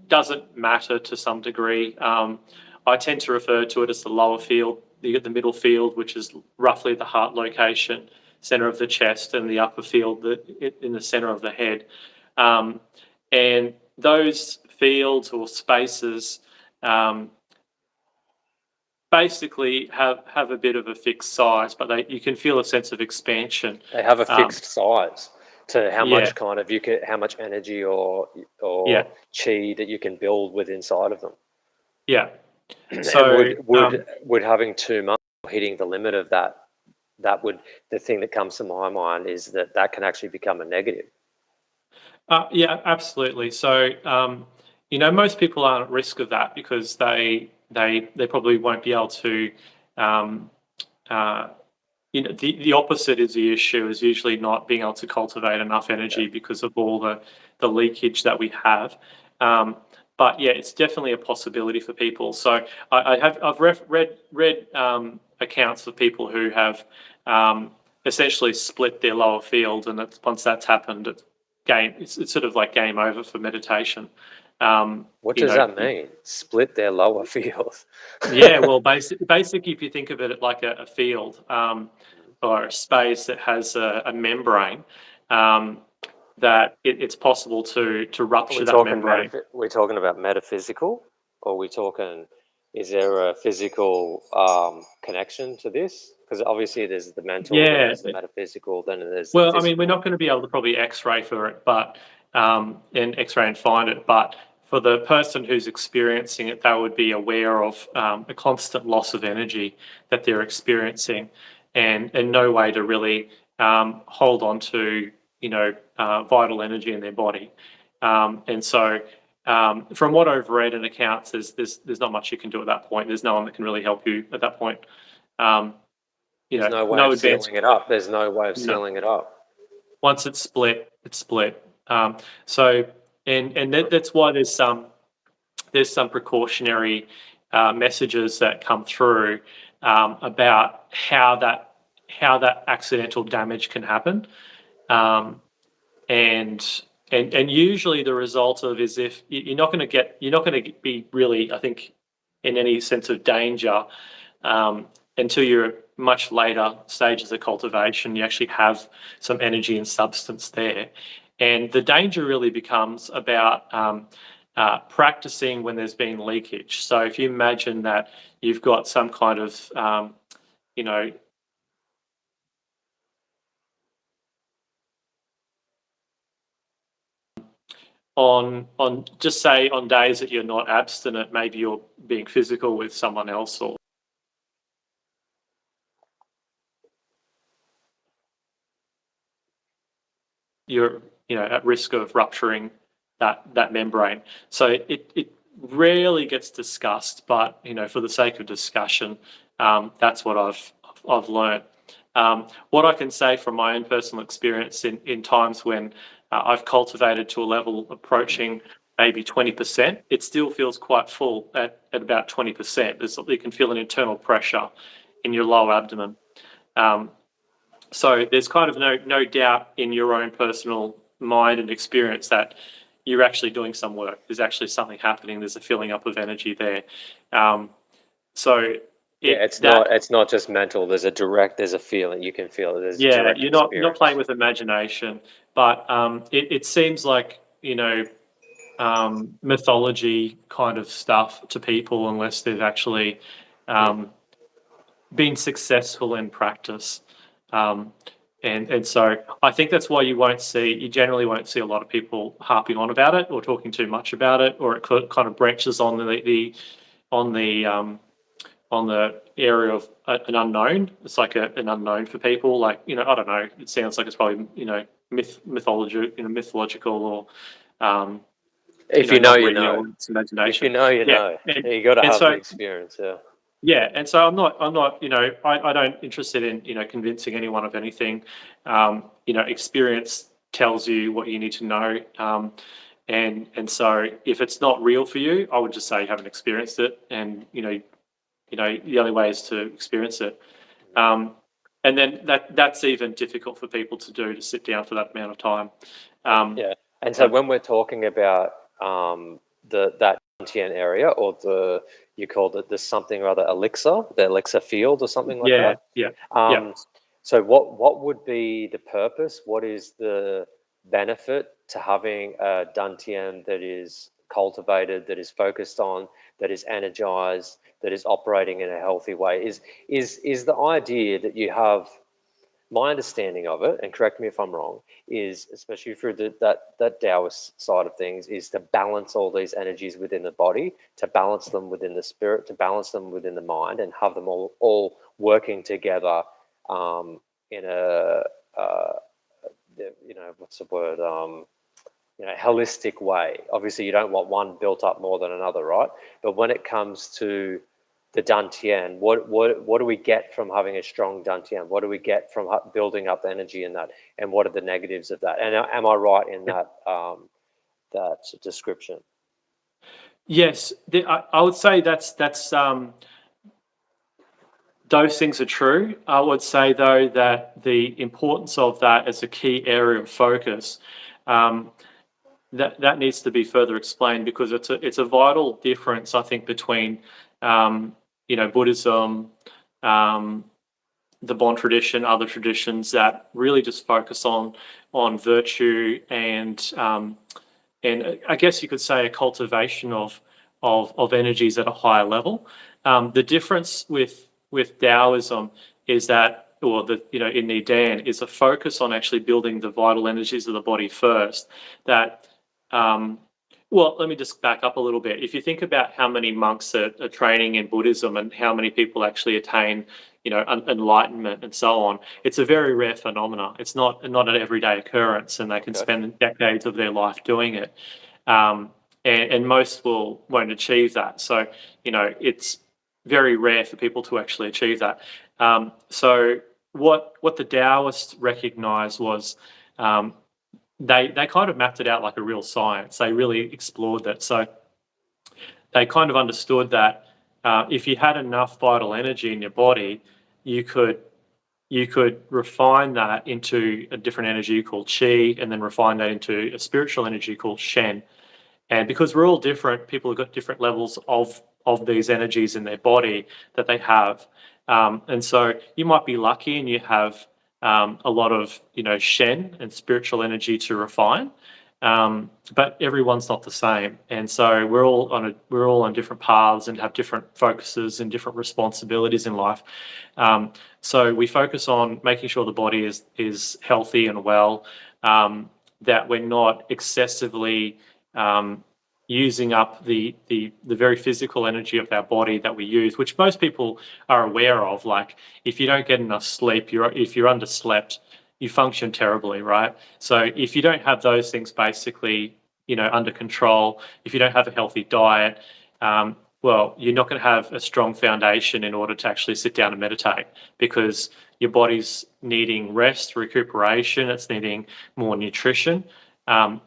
doesn't matter to some degree. I tend to refer to it as the lower field. You get the middle field, which is roughly the heart location, center of the chest, and the upper field in the center of the head. Um, and those fields or spaces basically have a bit of a fixed size, but you can feel a sense of expansion. They have a Um, fixed size to how yeah, much kind of how much energy or yeah, chi that you can build with inside of them. yeah. And So would having too much, hitting the limit of that would, the thing that comes to my mind is that can actually become a negative. Yeah, absolutely. So, most people aren't at risk of that because they probably won't be able to. Um, uh, the opposite is the issue is usually not being able to cultivate enough Yeah. energy because of all the leakage that we have. Um, but yeah, it's definitely a possibility for people. So I've read accounts of people who have essentially split their lower field, and once that's happened, it's sort of like game over for meditation. What You does know, that mean? Split their lower field. yeah, well, basic if you think of it like a field or a space that has a membrane, um, that it's possible to rupture that membrane. We're talking about metaphysical, or we talking? Is there a physical connection to this? Because obviously there's the mental, then Yeah, there's the metaphysical, then there's the well, I mean, we're physical. not going to be able to probably X-ray for it, but and X-ray and find it. But for the person who's experiencing it, they would be aware of a constant loss of energy that they're experiencing, and no way to really hold on to vital energy in their body. And so, from what I've read in accounts, there's not much you can do at that point. There's no one that can really help you at that point. Um, There's no way no of advanced. sealing it up. There's no way of No. sealing it up. Once it's split, it's split. So, that's why there's some precautionary messages that come through about how that accidental damage can happen, um, and and usually the result of is if you're not going to be really, I think, in any sense of danger um, until you're much later stages of cultivation. You actually have some energy and substance there, and the danger really becomes about practicing when there's been leakage. So if you imagine that you've got some kind of you know on just say on days that you're not abstinent, maybe you're being physical with someone else, or you're at risk of rupturing that membrane. So it rarely gets discussed, but for the sake of discussion, that's what I've learned. What I can say from my own personal experience in times when I've cultivated to a level approaching maybe 20%, it still feels quite full at about 20%. You can feel an internal pressure in your lower abdomen. Um, so there's kind of no doubt in your own personal mind and experience that you're actually doing some work. There's actually something happening. There's a filling up of energy there. Um, so Yeah, it that it's not just mental. There's a feeling. You can feel it. There's a yeah, direct you're not playing experience. with imagination, but it seems like mythology kind of stuff to people unless they've actually been successful in practice. And so I think that's why you generally won't see a lot of people harping on about it or talking too much about it, or it kind of branches on the area of an unknown. It's like an unknown for people. Like, I don't know. It sounds like it's probably mythological or If you know, not you real. know. It's imagination. If you know, you know. You got to have the experience. Yeah. Yeah, and so I'm not, I don't interested in, convincing anyone of anything. Experience tells you what you need to know. And so if it's not real for you, I would just say you haven't experienced it, and the only way is to experience it. And then that's even difficult for people to do, to sit down for that amount of time. Yeah, and so when we're talking about that Dantian area, or you called it the something or other elixir, the elixir field or something like that. Yeah. So what would be the purpose? What is the benefit to having a Dantian that is cultivated, that is focused on, that is energized, that is operating in a healthy way? Is the idea that you have, my understanding of it, and correct me if I'm wrong, is, especially through that Taoist side of things, is to balance all these energies within the body, to balance them within the spirit, to balance them within the mind, and have them all working together in a what's the word, holistic way. Obviously, you don't want one built up more than another, right? But when it comes to the Dantian, what do we get from having a strong Dantian? What do we get from building up energy in that? And what are the negatives of that? And am I right in that description? Yes, I would say that's those things are true. I would say, though, that the importance of that as a key area of focus, that needs to be further explained, because it's a vital difference, I think, between Buddhism, the Bon tradition, other traditions that really just focus on virtue and I guess you could say a cultivation of energies at a higher level. The difference with Taoism is that, or in neidan, is a focus on actually building the vital energies of the body first. That well, let me just back up a little bit. If you think about how many monks are training in Buddhism and how many people actually attain, enlightenment and so on, it's a very rare phenomena. It's not an everyday occurrence, and they can spend decades of their life doing it. And most won't achieve that. So, it's very rare for people to actually achieve that. So what the Taoists recognized was, they kind of mapped it out like a real science. They really explored that. So they kind of understood that if you had enough vital energy in your body, you could refine that into a different energy called qi, and then refine that into a spiritual energy called shen. And because we're all different, people have got different levels of these energies in their body that they have. And so you might be lucky and you have a lot of shen and spiritual energy to refine, but everyone's not the same, and so we're all on different paths and have different focuses and different responsibilities in life. So we focus on making sure the body is healthy and well, that we're not excessively using up the very physical energy of our body that we use, which most people are aware of. Like, if you don't get enough sleep, if you're underslept, you function terribly, right? So if you don't have those things basically, under control, if you don't have a healthy diet, well, you're not going to have a strong foundation in order to actually sit down and meditate, because your body's needing rest, recuperation, it's needing more nutrition.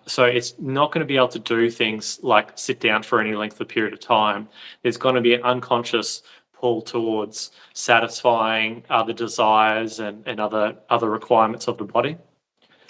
So it's not going to be able to do things like sit down for any length of period of time. There's going to be an unconscious pull towards satisfying other desires and other requirements of the body.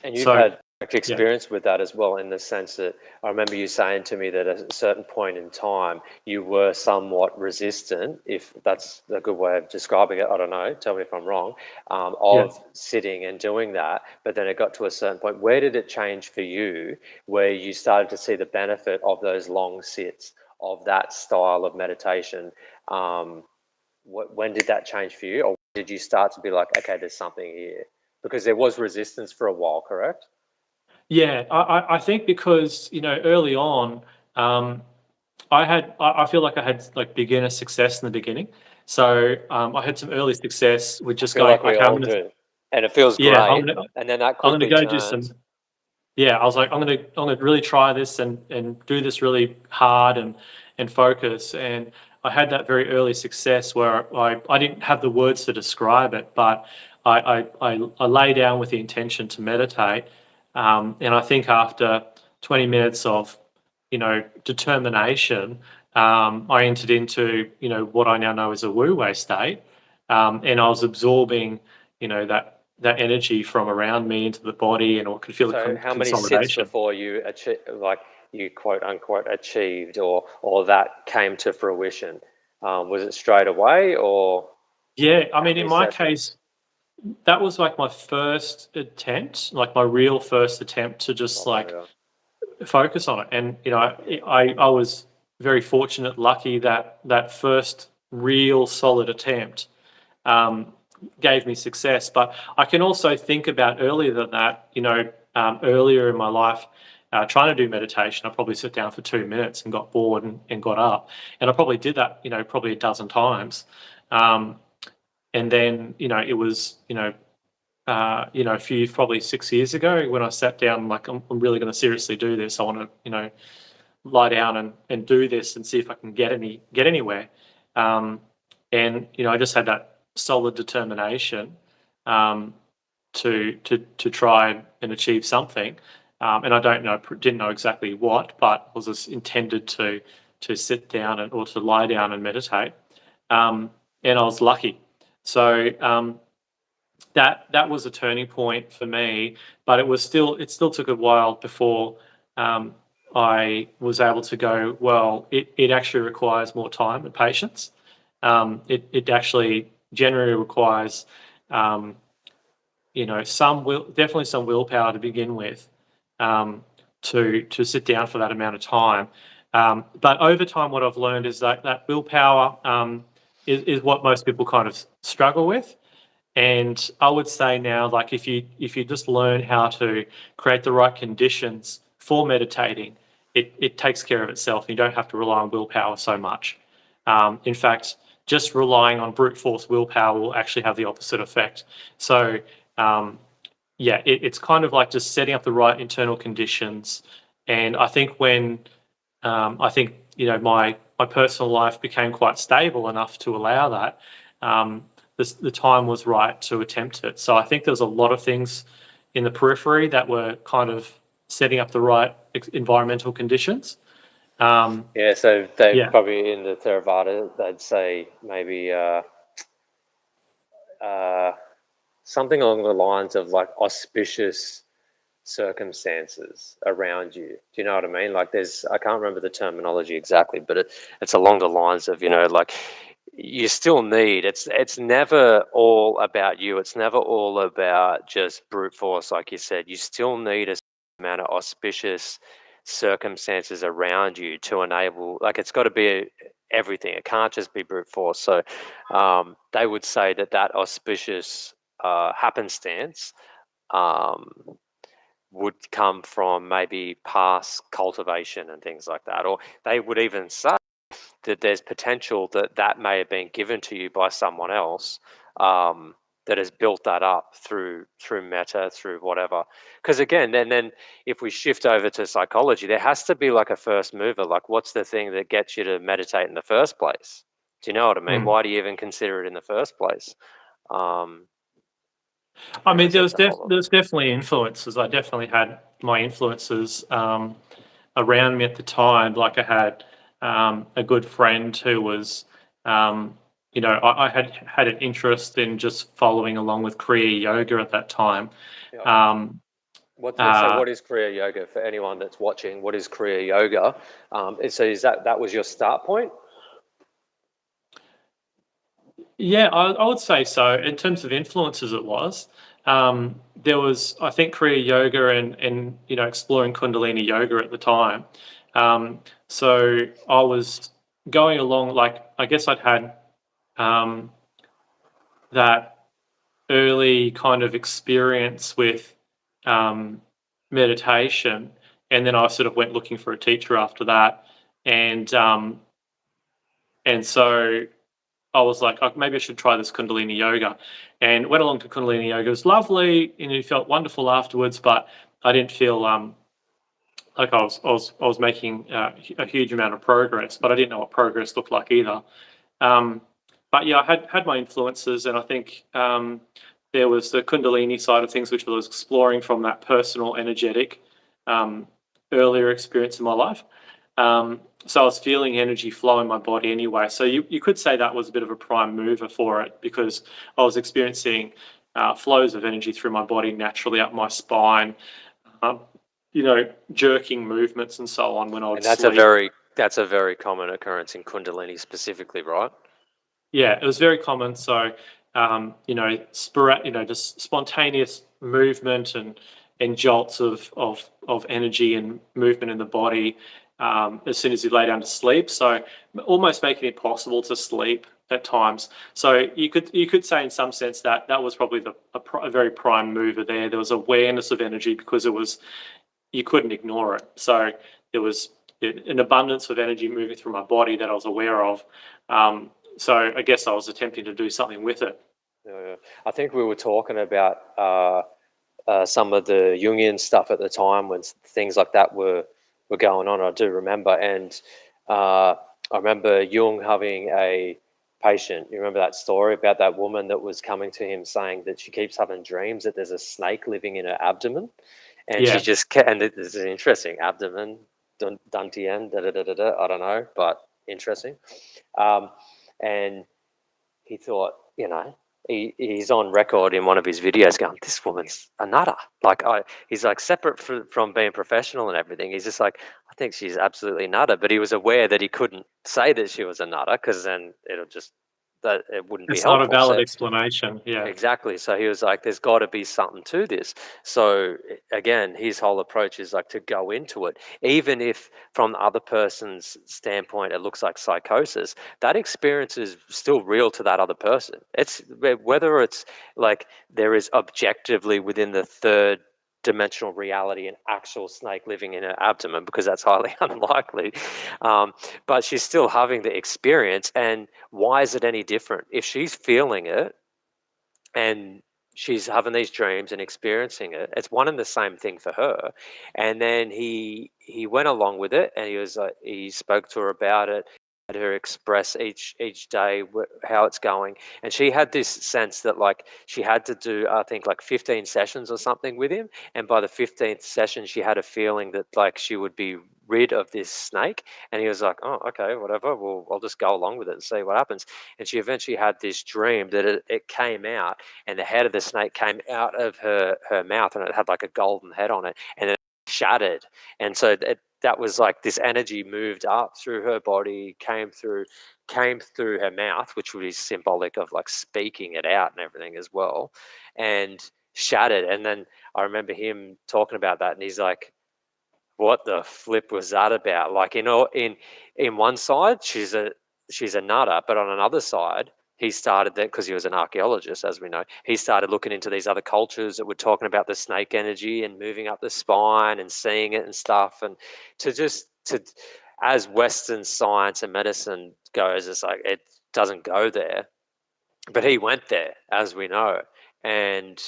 And you've had experience with that as well, in the sense that I remember you saying to me that at a certain point in time you were somewhat resistant, if that's a good way of describing it, I don't know, tell me if I'm wrong, Yeah. of sitting and doing that. But then it got to a certain point. Where did it change for you, where you started to see the benefit of those long sits, of that style of meditation? When did that change for you, or did you start to be like, okay, there's something here? Because there was resistance for a while, correct? Yeah, I think because, early on, I feel like I had like beginner success in the beginning. So I had some early success with I just feel going, like we okay, all do. And it feels yeah, great. And then that I'm gonna quickly go do turned. some, yeah, I was like, I'm gonna really try this and do this really hard and focus. And I had that very early success where I didn't have the words to describe it, but I lay down with the intention to meditate. And I think after 20 minutes of, determination, I entered into, what I now know as a Wu Wei state. And I was absorbing, that energy from around me into the body, and I could feel the So how many sits consolidation. before you achieve, like you quote unquote achieved, or that came to fruition? Was it straight away, or Yeah, I how mean, in many my case, sessions? that was like my first attempt, like my real first attempt to just Oh, like yeah. focus on it. And Yeah. I was very fortunate, lucky that that first real solid attempt um, gave me success. But I can also think about earlier than that, earlier in my life, trying to do meditation, I probably sit down for 2 minutes and got bored and got up. And I probably did that, probably a dozen times. Um, and then, it was, a few, probably 6 years ago when I sat down, like, I'm really going to seriously do this. I want to, lie down and do this and see if I can get anywhere. Um, and I just had that solid determination um, to try and achieve something. And I didn't know exactly what, but was just intended to sit down or to lie down and meditate. Um, and I was lucky. So that was a turning point for me, but it still took a while before um, I was able to go, well, it actually requires more time and patience. It actually generally requires um, definitely some willpower to begin with, to sit down for that amount of time. But over time, what I've learned is that willpower is what most people kind of struggle with. And I would say now, like, if you just learn how to create the right conditions for meditating, it takes care of itself. You don't have to rely on willpower so much. In fact, just relying on brute force willpower will actually have the opposite effect. So um, yeah, it's kind of like just setting up the right internal conditions. And I think I think my personal life became quite stable enough to allow that. Um, the time was right to attempt it. So I think there's a lot of things in the periphery that were kind of setting up the right environmental conditions. Um, Yeah, so they yeah. probably in the Theravada, they'd say maybe uh, something along the lines of like auspicious circumstances around you. Do you know what I mean? Like I can't remember the terminology exactly, but it's along the lines of, like you still need, it's never all about you. It's never all about just brute force, like you said. You still need a amount of auspicious circumstances around you to enable, like it's got to be everything. It can't just be brute force. So they would say that auspicious happenstance um, would come from maybe past cultivation and things like that. Or they would even say that there's potential that may have been given to you by someone else, that has built that up through meta, through whatever. Because again, then if we shift over to psychology, there has to be like a first mover. Like, what's the thing that gets you to meditate in the first place? Do you know what I mean? Mm. Why do you even consider it in the first place? Um, I mean, Anyways, that's a whole other. there's definitely influences. I definitely had my influences around me at the time. Like I had a good friend who was, I had an interest in just following along with Kriya Yoga at that time. Yeah. Um, Uh, What is Kriya Yoga for anyone that's watching? What is Kriya Yoga? So is that was your start point? yeah, I would say so. In terms of influences, it was. There was, I think, Kriya Yoga and exploring Kundalini Yoga at the time. So I was going along, like, I guess I'd had um, that early kind of experience with um, meditation, and then I sort of went looking for a teacher after that, and so I was like, oh, maybe I should try this Kundalini yoga, and went along to Kundalini yoga. It was lovely, and it felt wonderful afterwards, but I didn't feel like I was making a huge amount of progress, but I didn't know what progress looked like either. Um, but yeah, I had my influences, and I think there was the Kundalini side of things, which was exploring from that personal, energetic, um, earlier experience in my life. So I was feeling energy flow in my body anyway. So you could say that was a bit of a prime mover for it, because I was experiencing flows of energy through my body naturally up my spine, um, jerking movements and so on when I would And sleep. that's a very common occurrence in Kundalini specifically, right? Yeah, it was very common. So, just spontaneous movement and jolts of energy and movement in the body as soon as you lay down to sleep. So, almost making it impossible to sleep at times. So you could say in some sense that that was probably a very prime mover there. There was awareness of energy because you couldn't ignore it. So there was an abundance of energy moving through my body that I was aware of. So I guess I was attempting to do something with it. Yeah. I think we were talking about some of the Jungian stuff at the time when things like that were going on. I do remember, and I remember Jung having a patient. You remember that story about that woman that was coming to him saying that she keeps having dreams that there's a snake living in her abdomen, and she Yeah, just and this is interesting abdomen, Dantien, da da da da da. I don't know, but interesting. Um, and he thought, he's on record in one of his videos going, "This woman's a nutter." He's like separate from being professional and everything. He's just like, "I think she's absolutely nutter," but he was aware that he couldn't say that she was a nutter because then that it wouldn't be it's not a helpful. valid So explanation. Yeah. exactly. So he was like, there's got to be something to this. So again, his whole approach is like to go into it, even if from the other person's standpoint it looks like psychosis. That experience is still real to that other person. It's whether it's like there is objectively within the third dimensional reality an actual snake living in her abdomen, because that's highly unlikely, but she's still having the experience. And why is it any different if she's feeling it and she's having these dreams and experiencing it? It's one and the same thing for her. And then he went along with it, and he spoke to her about it, had her express each day how it's going. And she had this sense that like she had to do, I think, like 15 sessions or something with him, and by the 15th session she had a feeling that like she would be rid of this snake. And he was like, oh, okay, whatever, well, I'll just go along with it and see what happens. And she eventually had this dream that it came out, and the head of the snake came out of her mouth, and it had like a golden head on it, and it shattered. And so that was like this energy moved up through her body, came through her mouth, which was symbolic of like speaking it out and everything as well, and shattered. And then I remember him talking about that, and he's like, what the flip was that about? Like, in one side, she's a nutter, but on another side, he started that because he was an archaeologist, as we know. He started looking into these other cultures that were talking about the snake energy and moving up the spine and seeing it and stuff. And to as Western science and medicine goes, it's like it doesn't go there, but he went there, as we know. And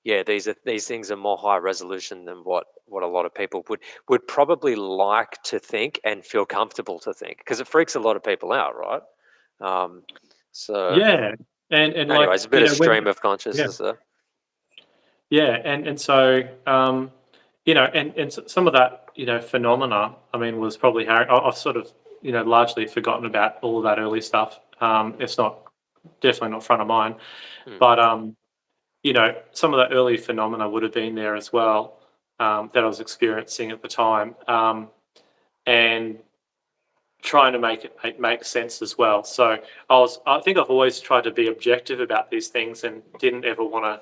yeah, these things are more high resolution than what a lot of people would probably like to think and feel comfortable to think, because it freaks a lot of people out, right? um, so Yeah. And like, anyways, a bit of stream of yeah. consciousness there. Yeah, and so some of that phenomena, I mean, was probably I've sort of largely forgotten about all of that early stuff. It's not definitely not front of mind, Hmm. but some of that early phenomena would have been there as well. that I was experiencing at the time, and trying to make it make sense as well. So I think I've always tried to be objective about these things and didn't ever want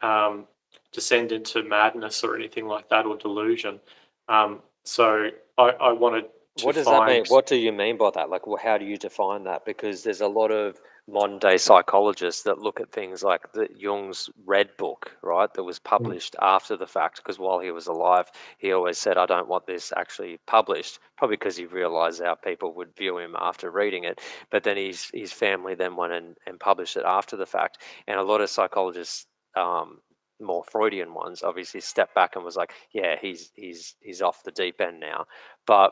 to descend into madness or anything like that, or delusion. So I wanted to What does that mean? find. What do you mean by that? Like, how do you define that? Because there's a lot of modern day psychologists that look at things like the Jung's Red Book, right? That was Mm, published after the fact, because while he was alive, he always said, I don't want this actually published, probably because he realized how people would view him after reading it. But then his family then went and published it after the fact. And a lot of psychologists, more Freudian ones, obviously stepped back and was like, yeah, he's off the deep end now. But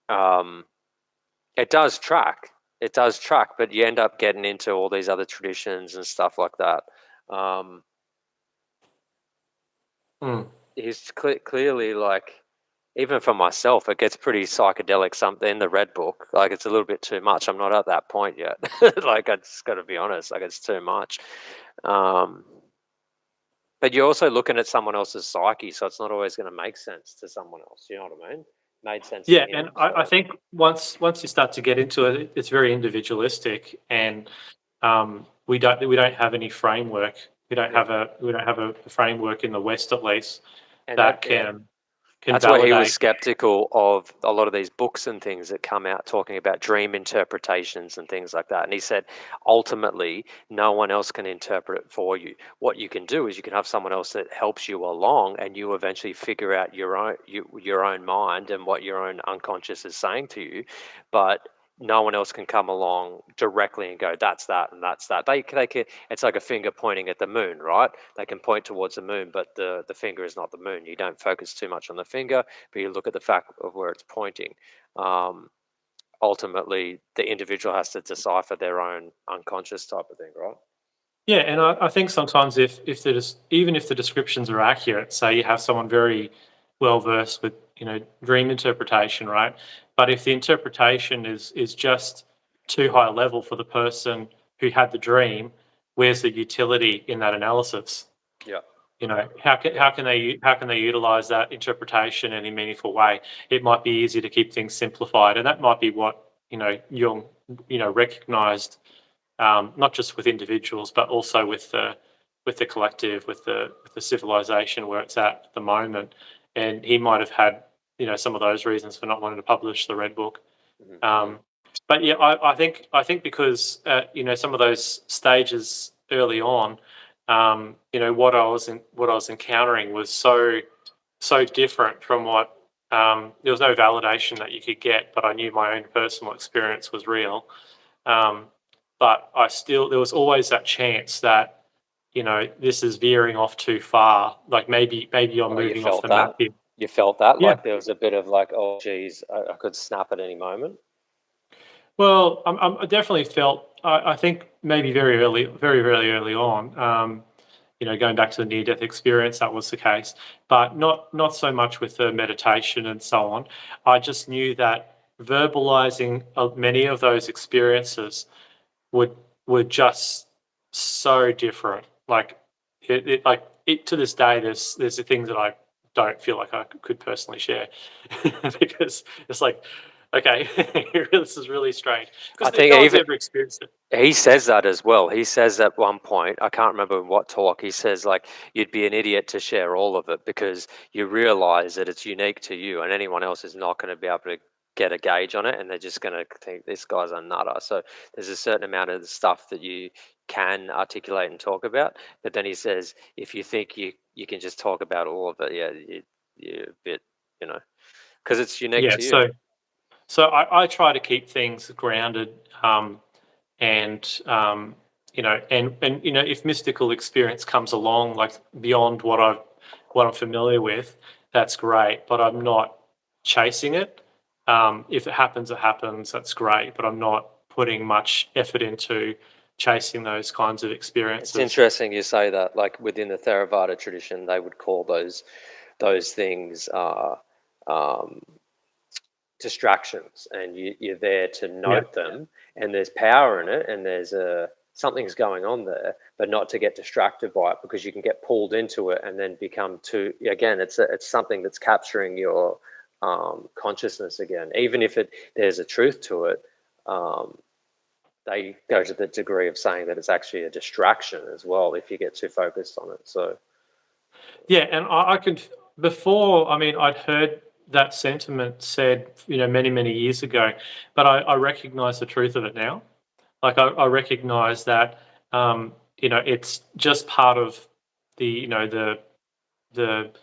um, it does track. It does track, but you end up getting into all these other traditions and stuff like that. Um, mm. he's clearly like, even for myself, it gets pretty psychedelic. Something in the Red Book, like it's a little bit too much. I'm not at that point yet. Like I just got to be honest, like it's too much. Um, but you're also looking at someone else's psyche, so it's not always going to make sense to someone else. You know what I mean? Made sense to Yeah, him, and I so think once you start to get into it, it's very individualistic, and we don't have any framework. yeah. We don't have a framework in the West, at least, And that that, yeah, can that's why he was validate. skeptical of a lot of these books and things that come out talking about dream interpretations and things like that. And he said, ultimately, no one else can interpret it for you. What you can do is you can have someone else that helps you along, and you eventually figure out your own mind and what your own unconscious is saying to you. But no one else can come along directly and go, that's that and that's that. They can, it's like a finger pointing at the moon, right? They can point towards the moon, but the finger is not the moon. You don't focus too much on the finger, but you look at the fact of where it's pointing. Um, Ultimately, the individual has to decipher their own unconscious type of thing, right? Yeah, and I think sometimes if even if the descriptions are accurate, say you have someone very well versed with dream interpretation, right? But if the interpretation is just too high level for the person who had the dream, where's the utility in that analysis? Yeah, yeah, How can they utilize that interpretation in a meaningful way? It might be easy to keep things simplified, and that might be what Jung recognized, not just with individuals, but also with the collective, with the civilization where it's at the moment. And he might have had some of those reasons for not wanting to publish the Red Book. mm-hmm. But yeah, I think because some of those stages early on, what I was encountering was so different from what there was no validation that you could get, but I knew my own personal experience was real. Um, but there was always that chance that this is veering off too far. Like maybe you're Oh, you moving off felt the map that? here. You felt that? Yeah. Like there was a bit of like, oh, geez, I could snap at any moment? Well, I definitely felt. I think maybe very early on. Going back to the near-death experience, that was the case, but not so much with the meditation and so on. I just knew that verbalizing many of those experiences would were just so different. Like to this day, there's the things that I don't feel like I could personally share because it's like, okay, this is really strange I because think no one's even ever experienced it. he says that as well. He says at one point, I can't remember in what talk, he says like you'd be an idiot to share all of it because you realize that it's unique to you and anyone else is not going to be able to get a gauge on it and they're just going to think this guy's a nutter. So there's a certain amount of the stuff that you can articulate and talk about. But then he says if you think you can just talk about all of it, yeah, you're a bit, you know, because it's unique Yeah, to you. so I try to keep things grounded, and if mystical experience comes along like beyond what I'm familiar with, that's great, but I'm not chasing it. If it happens, it happens, that's great, but I'm not putting much effort into chasing those kinds of It's experiences. interesting you say that. Like within the Theravada tradition, they would call those things um, distractions, and you're there to Yeah. note them. And there's power in it, and there's a something's going on there, but not to get distracted by it, because you can get pulled into it and then become too, again, it's something that's capturing your consciousness again. Even if there's a truth to it, they go to the degree of saying that it's actually a distraction as well if you get too focused on it. So Yeah, and I could before. I mean, I'd heard that sentiment said, many many years ago, but I recognise the truth of it now. Like I recognise that, it's just part of the phenomenal.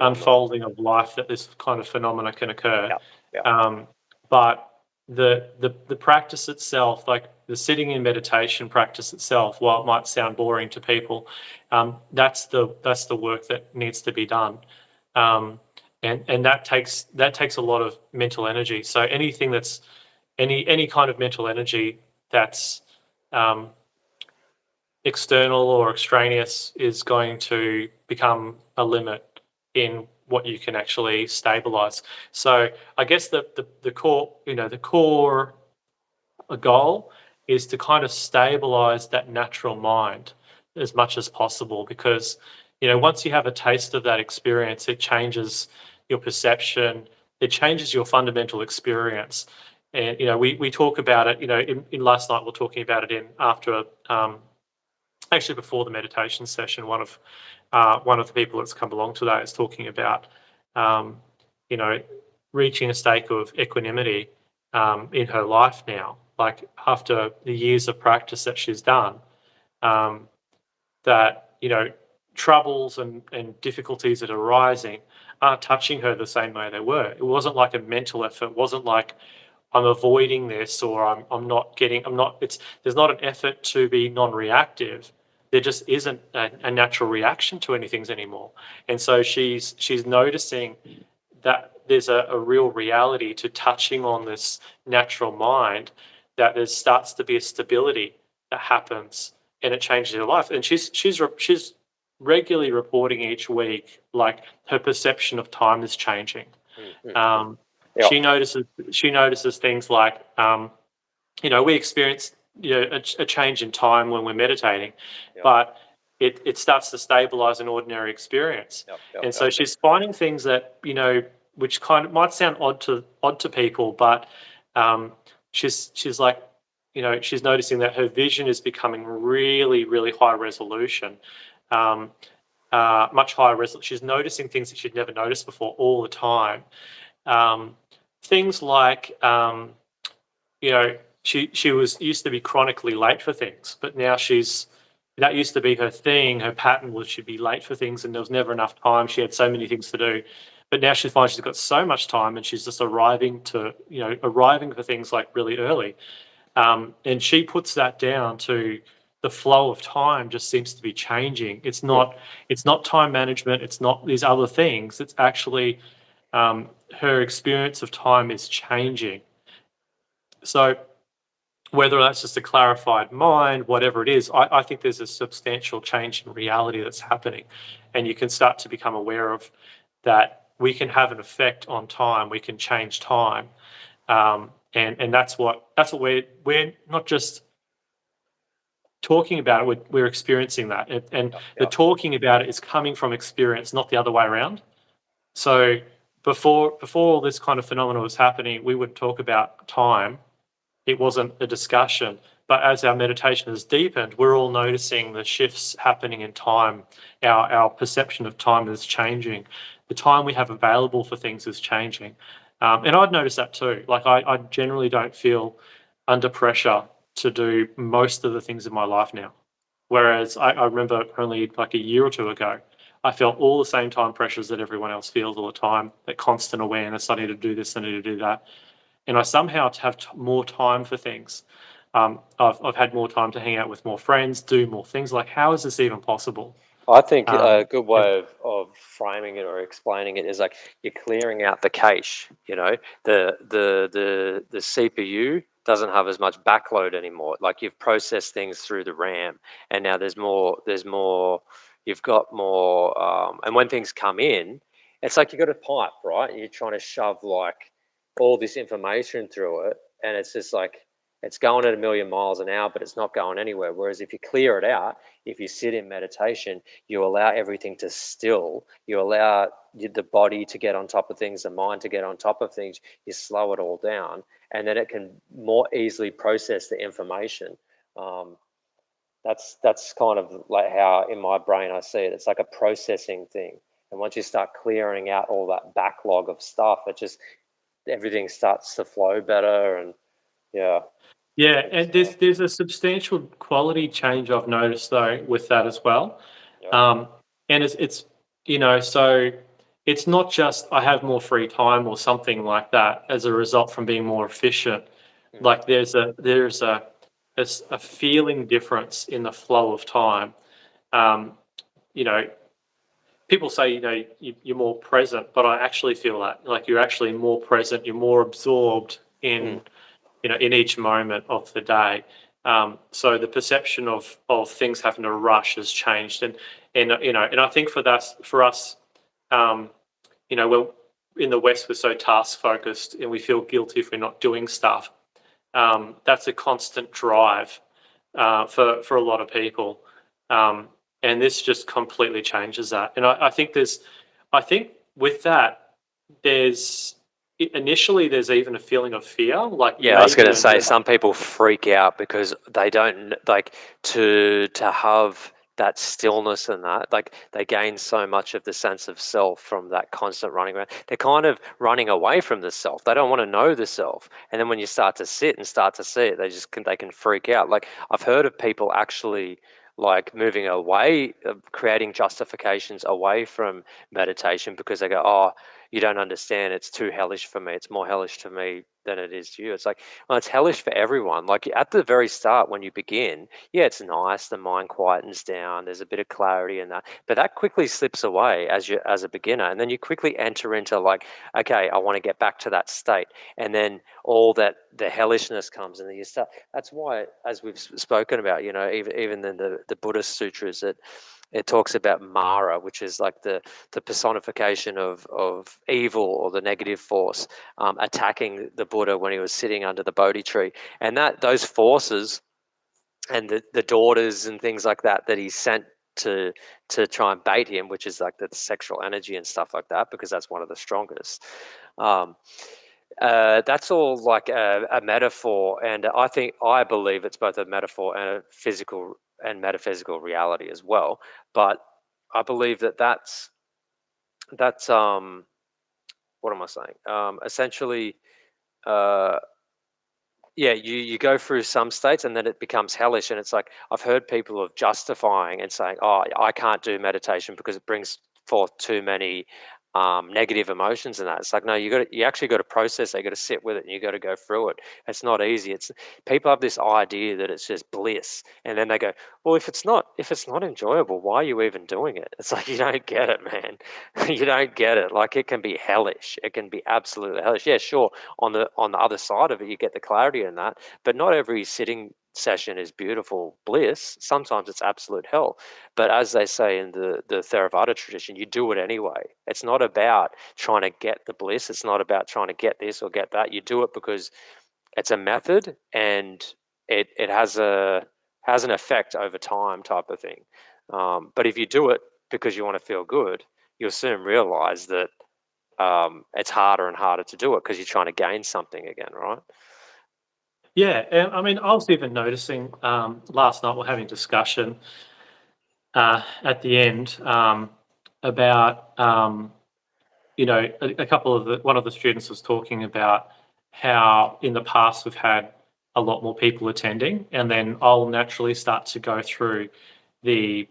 unfolding of life that this kind of phenomena can occur. Yeah, yeah. But the practice itself, like the sitting in meditation practice itself, while it might sound boring to people, that's the work that needs to be done, and that takes a lot of mental energy. So anything that's any kind of mental energy that's external or extraneous is going to become a limit in what you can actually stabilize. So I guess the core goal is to kind of stabilize that natural mind as much as possible, because once you have a taste of that experience, it changes your perception, it changes your fundamental experience. And we talk about it, in last night we're talking about it in after actually before the meditation session. One of the people that's come along today is talking about um, you know reaching a state of equanimity in her life now, like after the years of practice that she's done, that troubles and difficulties that are arising aren't touching her the same way they were. It wasn't like a mental effort. It wasn't like I'm avoiding this, or I'm not getting, I'm not, it's, there's not an effort to be non-reactive. There just isn't a natural reaction to anything anymore. And so she's noticing that there's a real reality to touching on this natural mind, that there starts to be a stability that happens and it changes her life. And she's regularly reporting each week, like her perception of time is changing. Um, Yeah. she notices things like, we experience a change in time when we're meditating, but it starts to stabilize an ordinary experience. And so she's finding things that which kind of might sound odd to people, but she's like, she's noticing that her vision is becoming really really high resolution. Um, Much higher resolution. She's noticing things that she'd never noticed before all the time. Um, Things like, she was used to be chronically late for things, but now that used to be her thing. Her pattern was she'd be late for things, and there was never enough time. She had so many things to do, but now she finds she's got so much time, and she's just arriving for things like really early. And she puts that down to the flow of time just seems to be changing. It's not time management. It's not these other things. It's actually her experience of time is changing. So whether that's just a clarified mind, whatever it is, I think there's a substantial change in reality that's happening, and you can start to become aware of that. We can have an effect on time. We can change time, and that's what we're not just talking about it. We're experiencing that, and the talking about it is coming from experience, not the other way around. So before all this kind of phenomena was happening, we would talk about time. It wasn't a discussion. But as our meditation has deepened, we're all noticing the shifts happening in time. Our perception of time is changing. The time we have available for things is changing. And I'd notice that too. Like I generally don't feel under pressure to do most of the things in my life now. Whereas I remember only like a year or two ago, I felt all the same time pressures that everyone else feels all the time, that constant awareness, I need to do this, I need to do that. And I somehow have more time for things. I've had more time to hang out with more friends, do more things. Like, how is this even possible? I think a good Yeah, way of framing it or explaining it is like you're clearing out the cache. The CPU doesn't have as much backload anymore. Like you've processed things through the RAM, and now there's more. You've got more. And when things come in, it's like you got a pipe, right? And you're trying to shove like all this information through it, and it's just like It's going at 1,000,000 miles an hour, but it's not going anywhere. Whereas if you clear it out, if you sit in meditation, you allow everything to still, you allow the body to get on top of things, the mind to get on top of things, you slow it all down, and then it can more easily process the information. That's kind of like how in my brain I see it. It's like a processing thing. And once you start clearing out all that backlog of stuff, it just everything starts to flow better. And yeah, Yeah, and there's a substantial quality change I've noticed though with that as well. yeah, Um, and it's so it's not just I have more free time or something like that as a result from being more efficient. mm, Like there's a feeling difference in the flow of time. Um, you know, people say you're more present, but I actually feel that like you're actually more present. You're more absorbed mm, in each moment of the day. So the perception of things having to rush has changed, and I think for us, um, well, in the West we're so task focused and we feel guilty if we're not doing stuff. That's a constant drive for a lot of people, um, and this just completely changes that. And I think with that, there's initially there's even a feeling of fear, like yeah. I was going maybe to say until some people freak out because they don't like to have that stillness and that like they gain so much of the sense of self from that constant running around. They're kind of running away from the self. They don't want to know the self. And then when you start to sit and start to see it, they can freak out. Like I've heard of people actually like moving away, creating justifications away from meditation because they go, oh, you don't understand. It's too hellish for me. It's more hellish to me than it is to you. It's like, well, it's hellish for everyone. Like at the very start, when you begin, yeah, it's nice. The mind quietens down. There's a bit of clarity in that, but that quickly slips away as a beginner, and then you quickly enter into like, okay, I want to get back to that state, and then all that the hellishness comes, and then you start. That's why, as we've spoken about, even in the Buddhist sutras, it talks about Mara, which is like the personification of evil or the negative force attacking the Buddha when he was sitting under the Bodhi tree, and that those forces and the daughters and things like that he sent to try and bait him, which is like the sexual energy and stuff like that, because that's one of the strongest. Um, that's all like a metaphor, and I believe it's both a metaphor and a physical and metaphysical reality as well. But I believe that's what am I saying? Essentially, uh, yeah, you go through some states and then it becomes hellish, and it's like I've heard people of justifying and saying, "Oh, I can't do meditation because it brings forth too many negative emotions," and that. It's like no, you actually got to process it. You got to sit with it, and you got to go through it. It's not easy. It's people have this idea that it's just bliss, and then they go, "Well, if it's not enjoyable, why are you even doing it?" It's like you don't get it, man. You don't get it. Like it can be hellish. It can be absolutely hellish. Yeah, sure, on the other side of it you get the clarity in that, but not every sitting session is beautiful bliss. Sometimes it's absolute hell, but as they say in the Theravada tradition, you do it anyway. It's not about trying to get the bliss, it's not about trying to get this or get that. You do it because it's a method, and it has an effect over time type of thing. But if you do it because you want to feel good, you'll soon realize that it's harder and harder to do it because you're trying to gain something again, right? yeah, and I mean I was even noticing last night we're having a discussion at the end about a couple of one of the students was talking about how in the past we've had a lot more people attending, and then I'll naturally start to go through the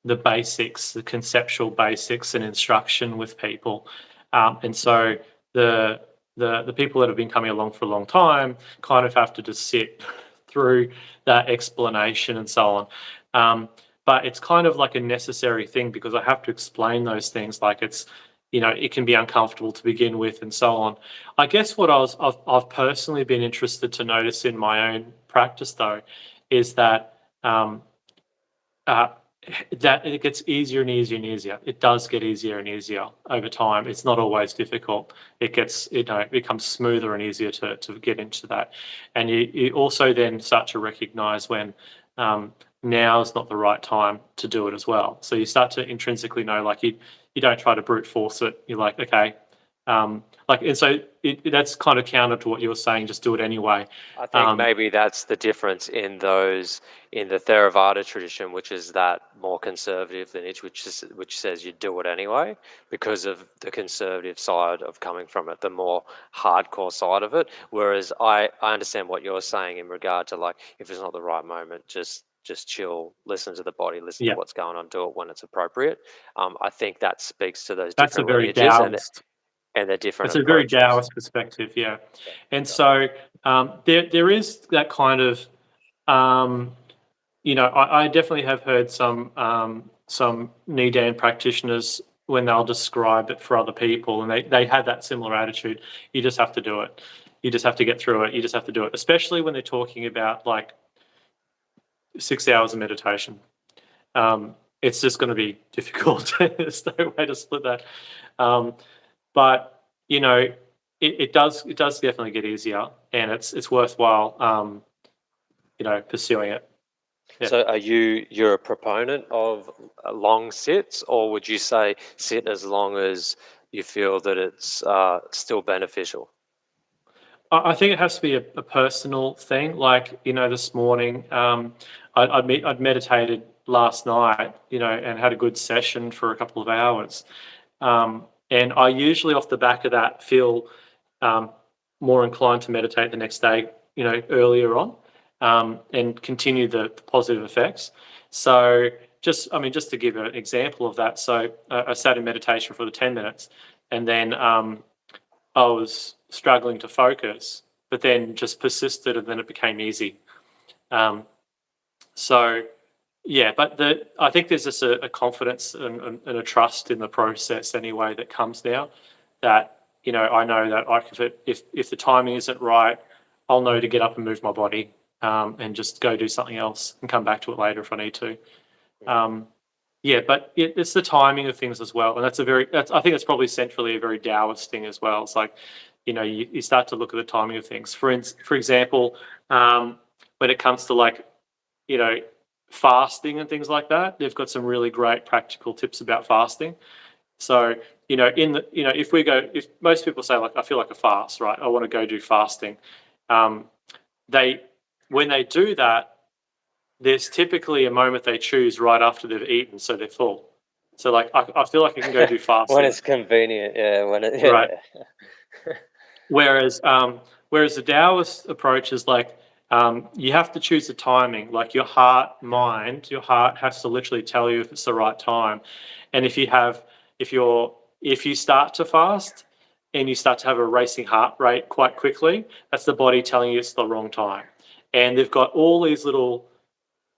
the basics, the conceptual basics and instruction with people, and so the the people that have been coming along for a long time kind of have to just sit through that explanation and so on. But it's kind of like a necessary thing because I have to explain those things. Like it can be uncomfortable to begin with and so on. I guess what I've personally been interested to notice in my own practice though is that um, uh, that it gets easier and easier and easier. It does get easier and easier over time. It's not always difficult. It gets, it becomes smoother and easier to get into that. And you also then start to recognize when now is not the right time to do it as well. So you start to intrinsically know, like you don't try to brute force it. You're like, okay, and so that's kind of counter to what you were saying. Just do it anyway. I think maybe that's the difference in the Theravada tradition, which is that more conservative lineage, which says you do it anyway because of the conservative side of coming from it, the more hardcore side of it. Whereas I understand what you're saying in regard to, like, if it's not the right moment, just chill, listen to the body, listen to Yeah, what's going on, do it when it's appropriate. I think that speaks to those that's a different very lineages Taoist. and their different It's a very approaches. Taoist perspective, yeah. Yeah, And yeah. so there is that kind of, I definitely have heard some neidan practitioners when they'll describe it for other people, and they have that similar attitude. You just have to do it. You just have to get through it. You just have to do it, especially when they're talking about like 6 hours of meditation. It's just going to be difficult. There's no way to split that. But it does definitely get easier, and it's worthwhile pursuing it. Yeah. So you're a proponent of long sits, or would you say sit as long as you feel that it's still beneficial? I think it has to be a personal thing. Like, this morning, I'd meditated last night, and had a good session for a couple of hours. And I usually, off the back of that, feel more inclined to meditate the next day, earlier on, and continue the positive effects. So just to give an example of that. So I sat in meditation for the 10 minutes, and then I was struggling to focus, but then just persisted, and then it became easy. So yeah, but I think there's just a confidence and a trust in the process anyway that comes now. That I know that if the timing isn't right, I'll know to get up and move my body, and just go do something else and come back to it later if I need to. Yeah, but it's the timing of things as well, and I think it's probably centrally a very Taoist thing as well. It's like, you start to look at the timing of things. For example, when it comes to, like, fasting and things like that, they've got some really great practical tips about fasting. So, if most people say, like, I feel like a fast, right? I want to go do fasting. When they do that, there's typically a moment they choose right after they've eaten, so they're full. So, like, I feel like I can go do fasting. When it's convenient, yeah. Right. Whereas the Taoist approach is like, you have to choose the timing. Like, your heart has to literally tell you if it's the right time. And if you start to fast and you start to have a racing heart rate quite quickly, that's the body telling you it's the wrong time. And they've got all these little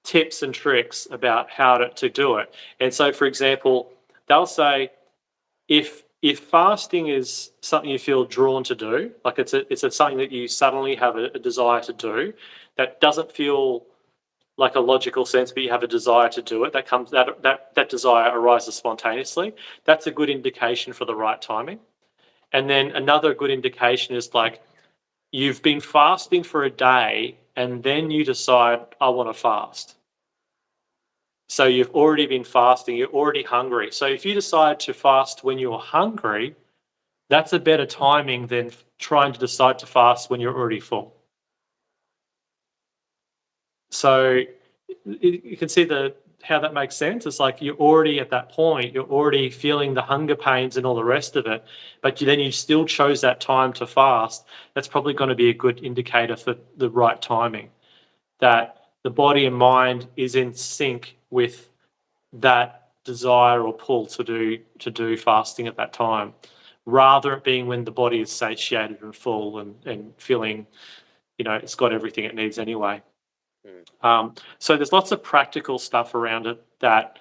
tips and tricks about how to do it. And so, for example, they'll say, if fasting is something you feel drawn to do, like it's something that you suddenly have a desire to do, that doesn't feel like a logical sense, but you have a desire to do it, that desire arises spontaneously, that's a good indication for the right timing. And then another good indication is, like, you've been fasting for a day and then you decide, I want to fast. So you've already been fasting, you're already hungry. So if you decide to fast when you're hungry, that's a better timing than trying to decide to fast when you're already full. So you can see how that makes sense. It's like, you're already at that point, you're already feeling the hunger pains and all the rest of it, but then you still chose that time to fast. That's probably going to be a good indicator for the right timing, that the body and mind is in sync with that desire or pull to do fasting at that time, rather it being when the body is satiated and full and feeling, it's got everything it needs anyway. So there's lots of practical stuff around it that,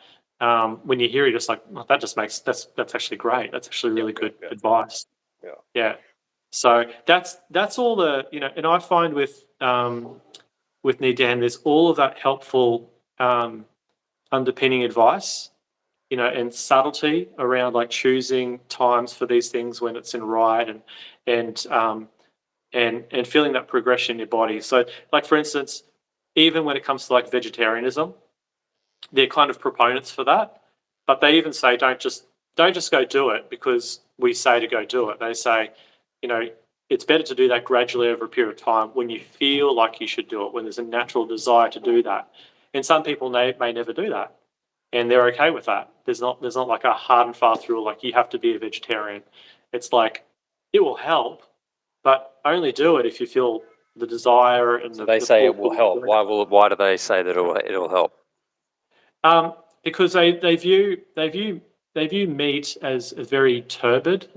when you hear it, it's like, oh, that's actually great. That's actually really good advice. Yeah. So that's all and I find with neidan, there's all of that helpful underpinning advice, and subtlety around like choosing times for these things when it's in right, and and feeling that progression in your body. So, like for instance, even when it comes to like vegetarianism, they're kind of proponents for that, but they even say don't just go do it because we say to go do it. They say, it's better to do that gradually over a period of time when you feel like you should do it, when there's a natural desire to do that. And some people may never do that, and they're okay with that. There's not like a hard and fast rule like you have to be a vegetarian. It's like it will help, but only do it if you feel the desire and So they say it will help. Why do they say that it'll help? Because they view meat as very turbid.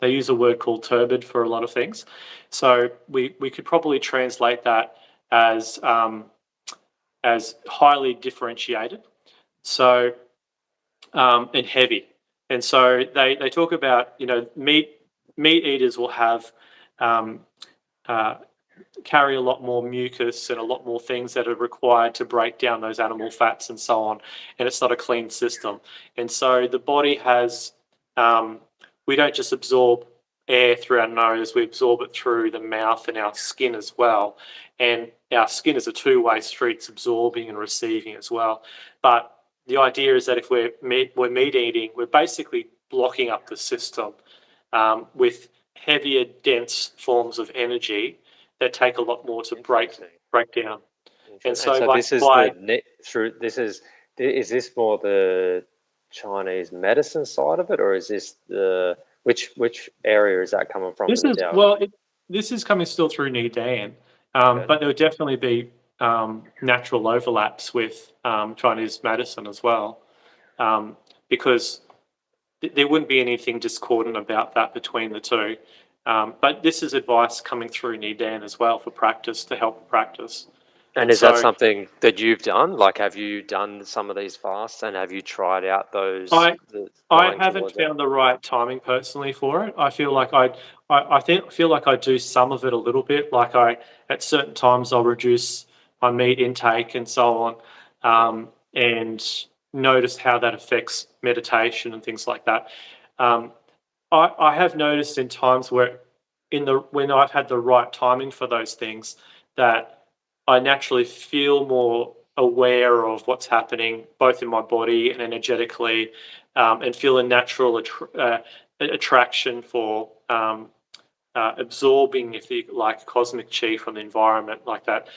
They use a word called turbid for a lot of things. So we could probably translate that as highly differentiated. So and heavy. And so they talk about meat eaters will have carry a lot more mucus and a lot more things that are required to break down those animal fats and so on, and it's not a clean system. And so the body has we don't just absorb air through our nose, we absorb it through the mouth and our skin as well. And our skin is a two-way street, it's absorbing and receiving as well. But the idea is that if we're meat eating, we're basically blocking up the system with heavier, dense forms of energy that take a lot more to break down. And so is this more the Chinese medicine side of it, or is this which area is that coming from? This is coming still through neidan, but there would definitely be natural overlaps with Chinese medicine as well, because there wouldn't be anything discordant about that between the two. But this is advice coming through neidan as well for practice, to help practice. And is that something that you've done? Like, have you done some of these fasts, and have you tried out those? I haven't found the right timing personally for it. I feel like feel like I do some of it a little bit. Like at certain times I'll reduce my meat intake and so on, and notice how that affects meditation and things like that. I have noticed in times when I've had the right timing for those things, that I naturally feel more aware of what's happening both in my body and energetically, and feel a natural attraction for absorbing, if you like, cosmic chi from the environment, like that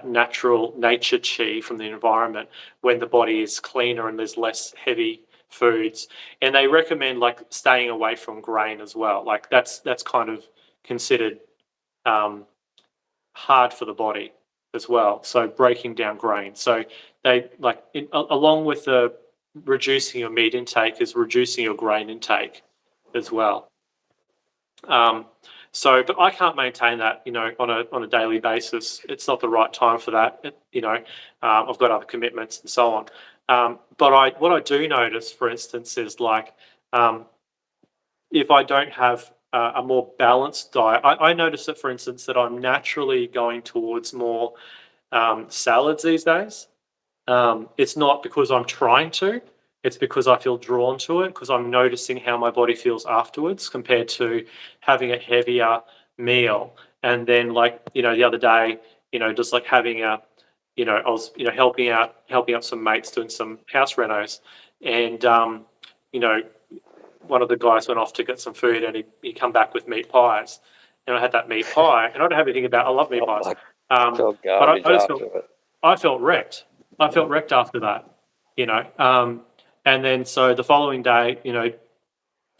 natural nature chi from the environment, when the body is cleaner and there's less heavy foods. And they recommend like staying away from grain as well. Like that's kind of considered hard for the body as well. So breaking down grain. So they like along with the reducing your meat intake is reducing your grain intake as well. But I can't maintain that, on a daily basis. It's not the right time for that. I've got other commitments and so on. But what I do notice, for instance, is like if I don't have a more balanced diet, I notice that, for instance, that I'm naturally going towards more salads these days. It's not because I'm trying to. It's because I feel drawn to it, because I'm noticing how my body feels afterwards compared to having a heavier meal. And then, like, the other day, just like having I was, helping out some mates doing some house renos, and one of the guys went off to get some food, and he come back with meat pies, and I had that meat pie, and I don't have anything I love meat pies, but I felt wrecked. I felt wrecked after that, and then so the following day,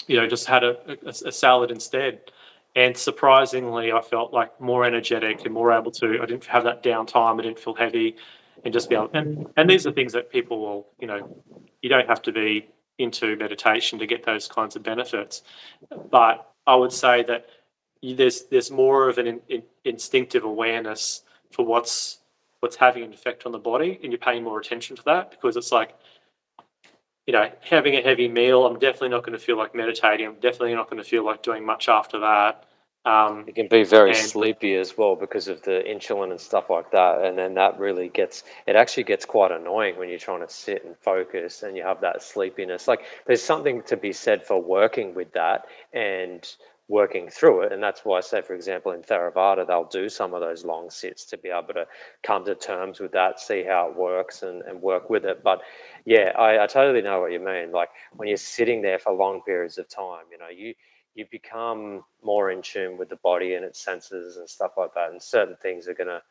just had a salad instead, and surprisingly, I felt like more energetic and more able to. I didn't have that downtime. I didn't feel heavy, and just be able. And these are things that people will, you don't have to be into meditation to get those kinds of benefits, but I would say that there's more of an instinctive awareness for what's having an effect on the body, and you're paying more attention to that, because it's like, having a heavy meal, I'm definitely not going to feel like meditating. I'm definitely not going to feel like doing much after that. It can be very And sleepy as well because of the insulin and stuff like that. And then that really it actually gets quite annoying when you're trying to sit and focus and you have that sleepiness. Like there's something to be said for working with that and working through it. And that's why I say, for example, in Theravada, they'll do some of those long sits to be able to come to terms with that, see how it works and work with it. But yeah, I totally know what you mean. Like when you're sitting there for long periods of time, you become more in tune with the body and its senses and stuff like that. And certain things are going to,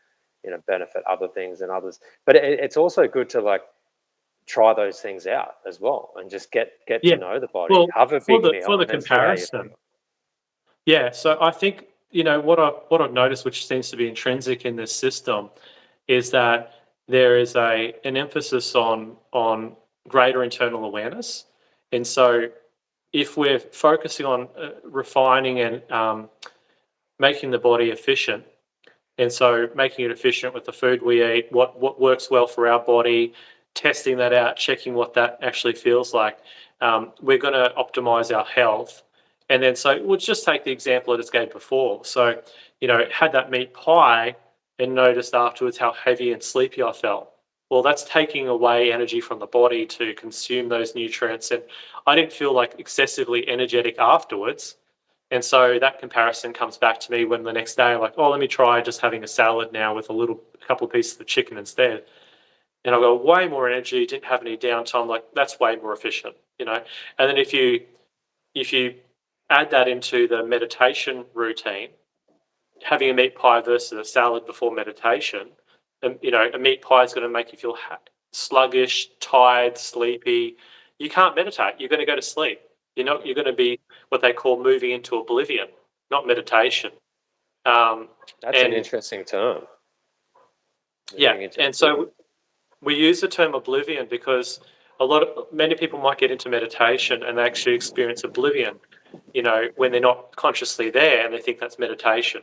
benefit other things than others. But it's also good to like try those things out as well and just get yeah, to know the body. well, Have a for big the meal for the and then see how you comparison, feel. yeah. So I think what I've noticed, which seems to be intrinsic in this system, is that there is an emphasis on greater internal awareness, and so if we're focusing on refining and making the body efficient, and so making it efficient with the food we eat, what works well for our body, testing that out, checking what that actually feels like. We're going to optimize our health. And then, so we'll just take the example I just gave before. So, had that meat pie and noticed afterwards how heavy and sleepy I felt. Well, that's taking away energy from the body to consume those nutrients. And I didn't feel like excessively energetic afterwards. And so that comparison comes back to me when the next day I'm like, oh, let me try just having a salad now with a couple of pieces of chicken instead. And I got way more energy, didn't have any downtime. Like that's way more efficient. And then if you add that into the meditation routine, having a meat pie versus a salad before meditation, and a meat pie is going to make you feel sluggish, tired, sleepy. You can't meditate. You're going to go to sleep. You're going to be what they call moving into oblivion, not meditation. Um, That's an and interesting term. yeah, Moving into and oblivion. so we use the term oblivion because many people might get into meditation and they actually experience oblivion, when they're not consciously there and they think that's meditation.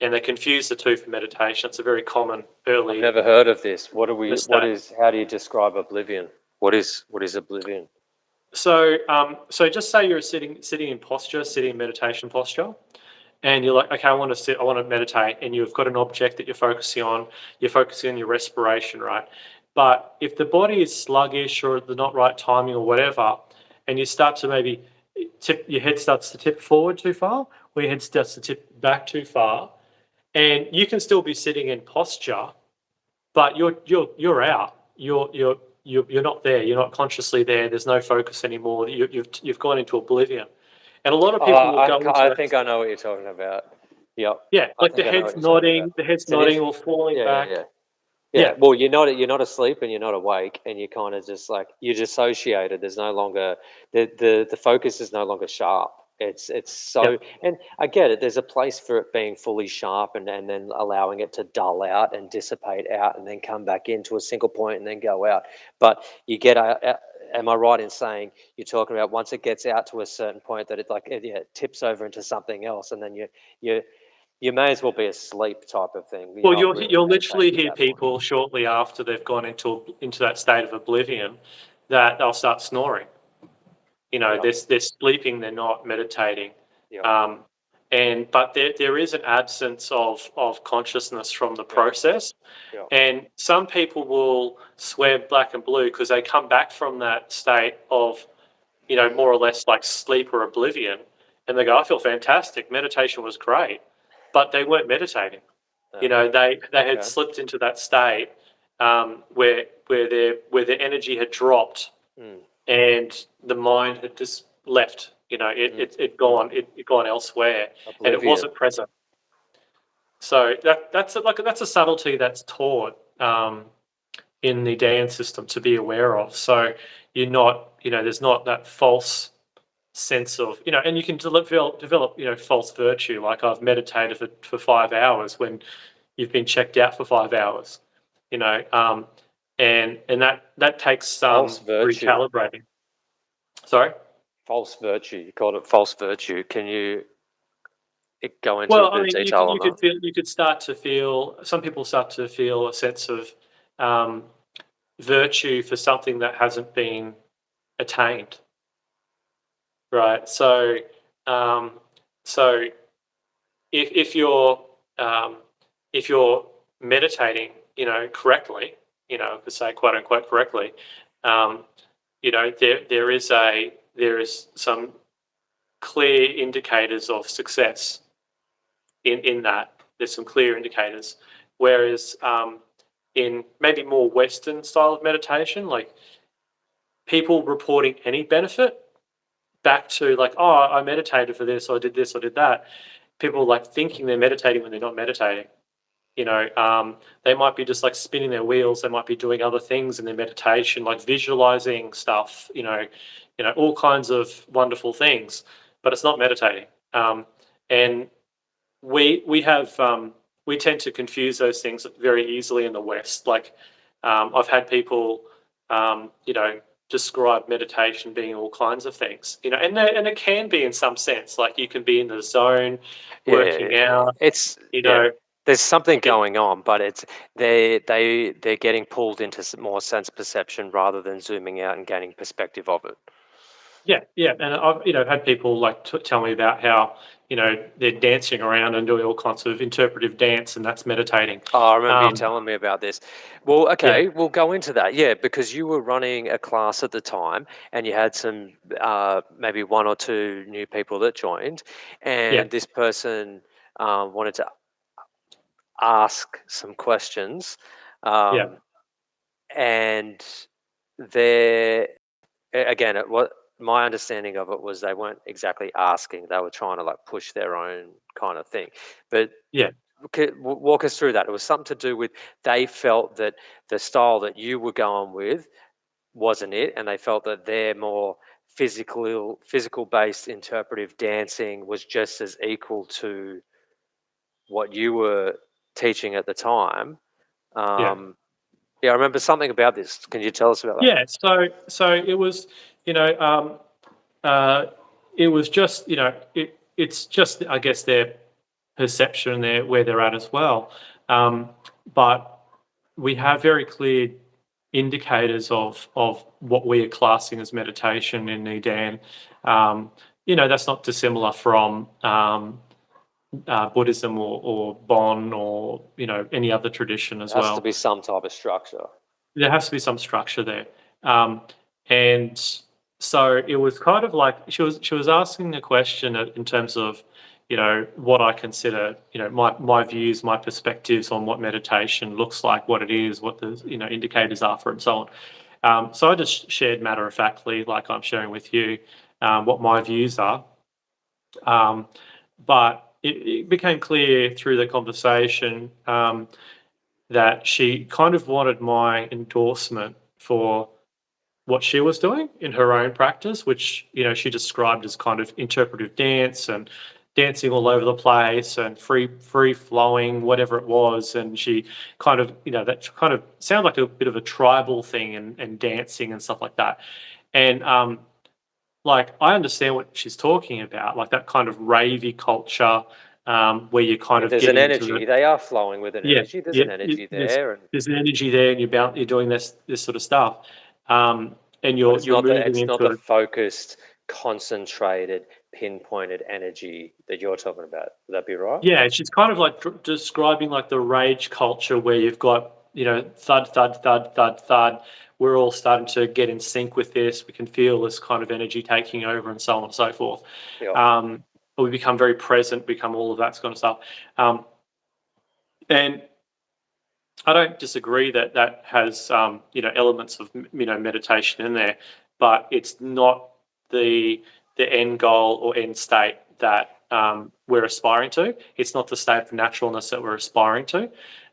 And they confuse the two for meditation. It's a very common I've early never heard of this. mistake. How do you describe oblivion? What is oblivion? So just say you're sitting in posture, sitting in meditation posture, and you're like, okay, I want to sit, I want to meditate, and you've got an object that you're focusing on. You're focusing on your respiration, right? But if the body is sluggish or the not right timing or whatever, and you start to maybe your head starts to tip forward too far, or your head starts to tip back too far, and you can still be sitting in posture, but you're out. You're not there. You're not consciously there. There's no focus anymore. You've gone into oblivion, and a lot of people will go into I that. think I know what you're talking about. Yep. Yeah, I like the think I know what head's you're talking about. nodding, the head's It's an nodding or falling yeah, yeah, back. yeah. Yeah, Yeah, well, you're not asleep and you're not awake, and you're kind of just like you're dissociated. There's no longer the focus is no longer sharp. It's yeah. so, and I get it. There's a place for it being fully sharp and then allowing it to dull out and dissipate out and then come back into a single point and then go out. But you get am I right in saying you're talking about once it gets out to a certain point that it tips over into something else, and then you you may as well be asleep type of thing. You're Well, not you'll really you'll literally meditating at hear that point. people shortly after they've gone into that state of oblivion that they'll start snoring. Yeah, They're sleeping, they're not meditating. yeah, Um, but there is an absence of consciousness from the yeah, process. yeah. And some people will swear black and blue because they come back from that state of, more or less like sleep or oblivion, and they go, I feel fantastic. Meditation was great. But they weren't meditating. Yeah. They had Okay. slipped into that state where their energy had dropped Mm, and the mind had just left. mm, It mm. gone it gone elsewhere, and it Oblivion. wasn't present. So that's a subtlety that's taught in the Dan system to be aware of. So you're not, there's not that false sense of, and you can develop, false virtue. Like I've meditated for 5 hours when you've been checked out for 5 hours, you know, um, and that takes some False virtue. recalibrating. Sorry. False virtue. You called it false virtue. Can you go into a Well, I bit of mean, detail on that? you could start to feel. Some people start to feel a sense of um, virtue for something that hasn't been attained, right? Um, so if you're if you're meditating, correctly, to say quote unquote correctly, um, there is some clear indicators of success in that. There's some clear indicators. Whereas in maybe more Western style of meditation, like people reporting any benefit back to like, oh, I meditated for this, or I did this, or did that. People like thinking they're meditating when they're not meditating. They might be just like spinning their wheels. They might be doing other things in their meditation, like visualizing stuff. All kinds of wonderful things, but it's not meditating. And we have we tend to confuse those things very easily in the West. Like I've had people, describe meditation being all kinds of things. And it can be in some sense. Like you can be in the zone, working Yeah, out. it's You yeah. know, There's something it, going on, but they're getting pulled into more sense perception rather than zooming out and gaining perspective of it. yeah, yeah. And I've had people like tell me about how they're dancing around and doing all kinds of interpretive dance, and that's meditating. Oh, I remember you Um, telling me about this. Well, yeah, okay, we'll go into that. Yeah, because you were running a class at the time and you had some, maybe one or two new people that joined, yeah, and this person wanted to ask some questions. yeah, Um, and they again, what my understanding of it was they weren't exactly asking, they were trying to like push their own kind of thing. But yeah, walk us through that. It was something to do with they felt that the style that you were going with wasn't it, and they felt that their more physical based interpretive dancing was just as equal to what you were teaching at the time. yeah. um, yeah, I remember something about this. Can you tell us about that? Yeah, so it was, you know, uh, it was just, it's just, I guess, their perception, their where they're at as well. But we have very clear indicators of what we are classing as meditation in neidan. That's not dissimilar from Buddhism or Bon or any other tradition There as has to well. be some type of structure. There has to be some structure there. And so it was kind of like she was asking a question in terms of what I consider my views, my perspectives on what meditation looks like, what it is, what the indicators are for it, and so on. So I just shared matter of factly, like I'm sharing with you, what my views are. Um, but it became clear through the conversation that she kind of wanted my endorsement for what she was doing in her own practice, which she described as kind of interpretive dance and dancing all over the place and free flowing, whatever it was. And she kind of that kind of sounded like a bit of a tribal thing and dancing and stuff like that. And like I understand what she's talking about, like that kind of ravey culture where you're kind Yeah, of there's an getting into the energy. They are flowing with an yeah, energy. There's yeah. an energy There's there, and there's an energy there, and you're doing this sort of stuff, and but you're moving it's not into the it. focused, concentrated, pinpointed energy that you're talking about. Would that be right? Yeah, she's kind of like describing like the rage culture where you've got thud thud thud thud thud. We're all starting to get in sync with this. We can feel this kind of energy taking over, and so on and so forth. Yeah. Um, but we become very present, become all of that kind of stuff, and I don't disagree that that has elements of meditation in there, but it's not the end goal or end state that we're aspiring to. It's not the state of naturalness that we're aspiring to,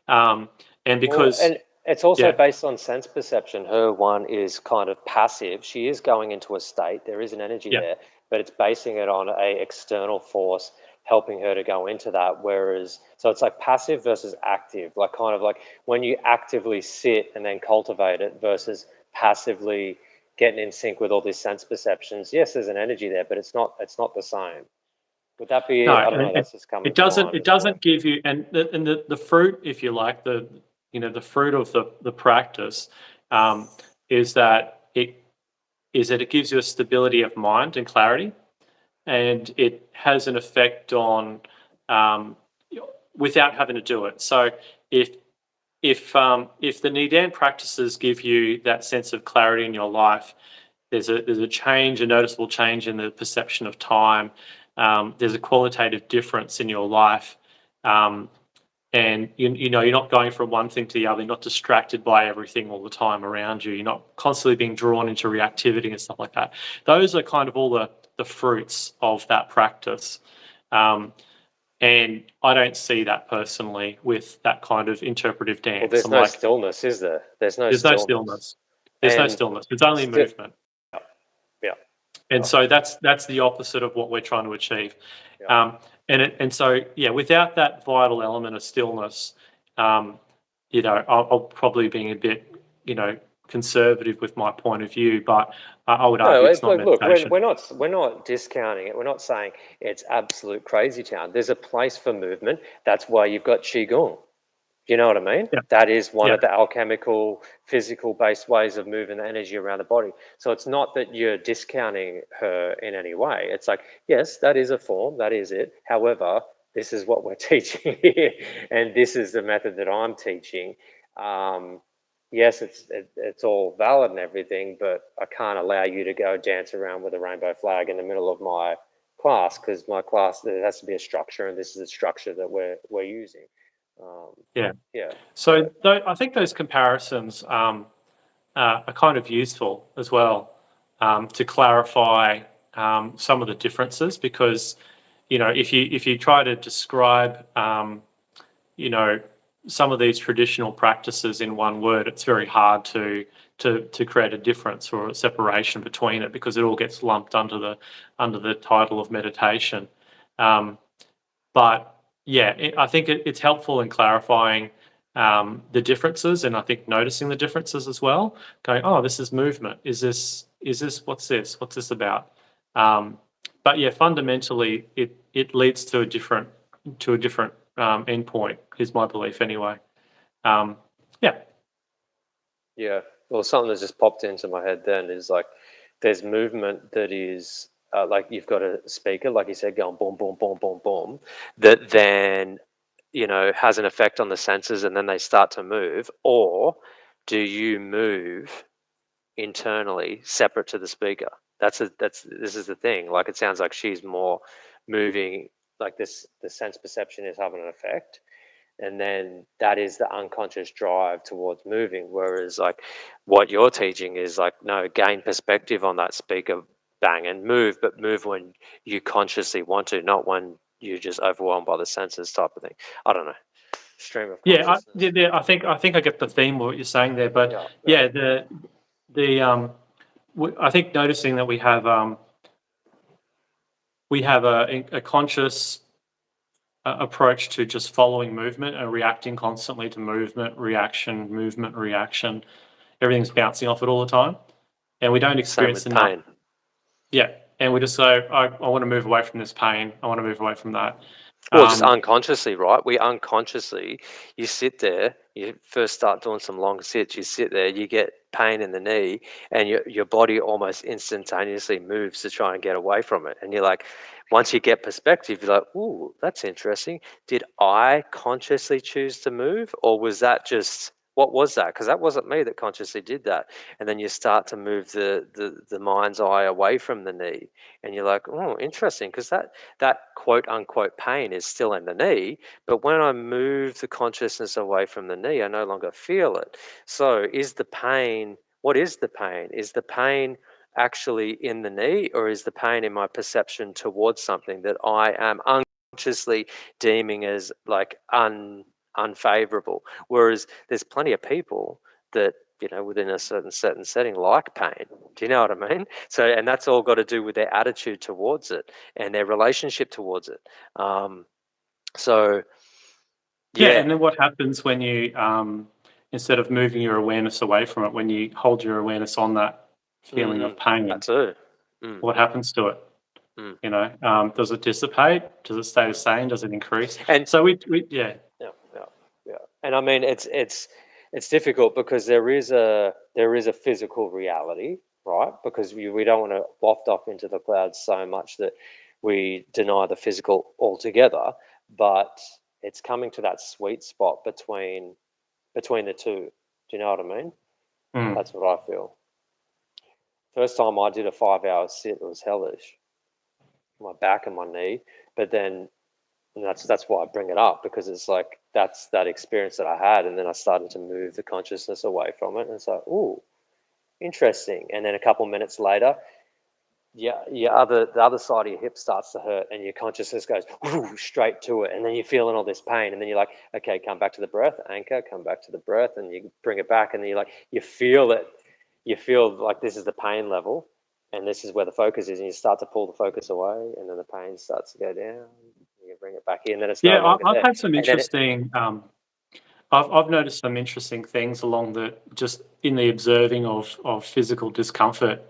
and Well, because and it's also yeah, based on sense perception. Her one is kind of passive. She is going into a state. There is an energy yeah, there, but it's basing it on a external force helping her to go into that. Whereas, so it's like passive versus active, like kind of like when you actively sit and then cultivate it versus passively getting in sync with all these sense perceptions. Yes, there's an energy there, but it's not the same. Would that no, be? I don't know. and That's just coming it from my doesn't understanding. give you and the fruit, if you like, the fruit of the practice um, is that it gives you a stability of mind and clarity, and it has an effect on um, without having to do it. So if the neidan practices give you that sense of clarity in your life, there's a change, a noticeable change in the perception of time. There's a qualitative difference in your life, and you know you're not going from one thing to the other. You're not distracted by everything all the time around you. You're not constantly being drawn into reactivity and stuff like that. Those are kind of all the fruits of that practice. And I don't see that personally with that kind of interpretive dance. Well, there's I'm no like, stillness, is there? There's no there's no stillness. stillness. There's no stillness. It's only movement. Yeah. And so that's the opposite of what we're trying to achieve. Yeah. And so yeah, without that vital element of stillness, you know, I'll probably being a bit, you know, conservative with my point of view, but I would argue it's not Look, meditation. we're not discounting it. We're not saying it's absolute crazy town. There's a place for movement. That's why you've got qigong. You know what I mean? Yeah. That is one Yeah. of the alchemical, physical-based ways of moving the energy around the body. So it's not that you're discounting her in any way. It's like, yes, that is a form, that is it. However, this is what we're teaching here, and this is the method that I'm teaching. Yes, it's all valid and everything, but I can't allow you to go dance around with a rainbow flag in the middle of my class, because my class, there has to be a structure, and this is the structure that we're using. Yeah. Yeah. So I think those comparisons are kind of useful as well, to clarify some of the differences, because you know if you try to describe you know some of these traditional practices in one word, it's very hard to create a difference or a separation between it, because it all gets lumped under the title of meditation. But yeah, I think it's helpful in clarifying the differences, and I think noticing the differences as well. Going, oh, this is movement. Is this what's this? What's this about? But yeah, fundamentally, it leads to a different endpoint. Is my belief anyway. Yeah. Yeah. Well, something that just popped into my head then is like there's movement that is like you've got a speaker, like you said, going boom, boom, boom, boom, boom, that then, has an effect on the senses and then they start to move. Or do you move internally separate to the speaker? This is the thing. Like it sounds like she's more moving, like this, the sense perception is having an effect. And then that is the unconscious drive towards moving. Whereas like what you're teaching is like, no, gain perspective on that speaker, bang, and move, but move when you consciously want to, not when you're just overwhelmed by the senses type of thing. I don't know. Stream of Yeah, consciousness. I think I get the theme of what you're saying there, but Yeah, yeah. yeah, I think noticing that we have a conscious approach to just following movement and reacting constantly to movement, reaction. Everything's bouncing off it all the time, and we don't Same experience with enough. pain. Yeah, and we just say, I want to move away from this pain. I want to move away from that. Well, just unconsciously, right? We unconsciously, you sit there, you first start doing some long sits, you sit there, you get pain in the knee, and your body almost instantaneously moves to try and get away from it. And you're like, once you get perspective, you're like, ooh, that's interesting. Did I consciously choose to move, or was that just, what was that? Because that wasn't me that consciously did that. And then you start to move the mind's eye away from the knee, and you're like, oh, interesting, because that quote unquote pain is still in the knee, but when I move the consciousness away from the knee, I no longer feel it. So is the pain, what is the pain? Is the pain actually in the knee, or is the pain in my perception towards something that I am unconsciously deeming as like unfavorable? Whereas there's plenty of people that, within a certain setting like pain. Do you know what I mean? So, and that's all got to do with their attitude towards it and their relationship towards it. So, yeah, yeah. and then what happens when you instead of moving your awareness away from it, when you hold your awareness on that feeling of That pain, too. Mm, what happens to it? mm. You know, does it dissipate? Does it stay the same? Does it increase? And So we yeah. yeah, yeah, yeah. And I mean, it's difficult because there is a physical reality, right? Because we don't want to waft off into the clouds so much that we deny the physical altogether. but it's coming to that sweet spot between the two. Do you know what I mean? That's what I feel. First time I did a 5-hour sit, it was hellish. My back and my knee, but then that's why I bring it up, because it's like that's that experience that I had, and then I started to move the consciousness away from it, and it's like, ooh, interesting. And then a couple minutes later, the other side of your hip starts to hurt, and your consciousness goes straight to it, and then you're feeling all this pain, and then you're like, okay, come back to the breath, anchor, come back to the breath, and you bring it back, and then you feel it, you feel like this is the pain level, and this is where the focus is, and you start to pull the focus away, and then the pain starts to go down. You bring it back in, and then it's no longer I've there. had some interesting. I've noticed some interesting things along just in the observing of physical discomfort.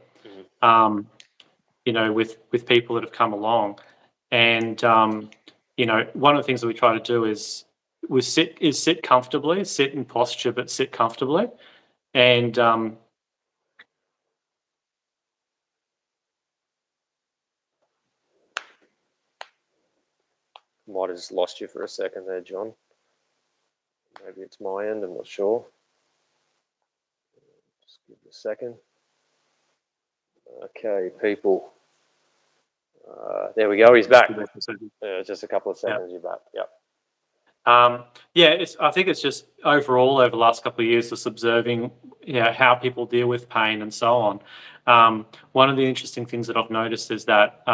With people that have come along, and one of the things that we try to do is sit comfortably, sit in posture, but sit comfortably, and Might have just lost you for a second there, John. Maybe it's my end, I'm not sure. Just give it a second. Okay, people. There we go, he's back. Just a couple of seconds, you're back. Yep. I think it's just overall over the last couple of years, just observing how people deal with pain and so on. One of the interesting things that I've noticed is that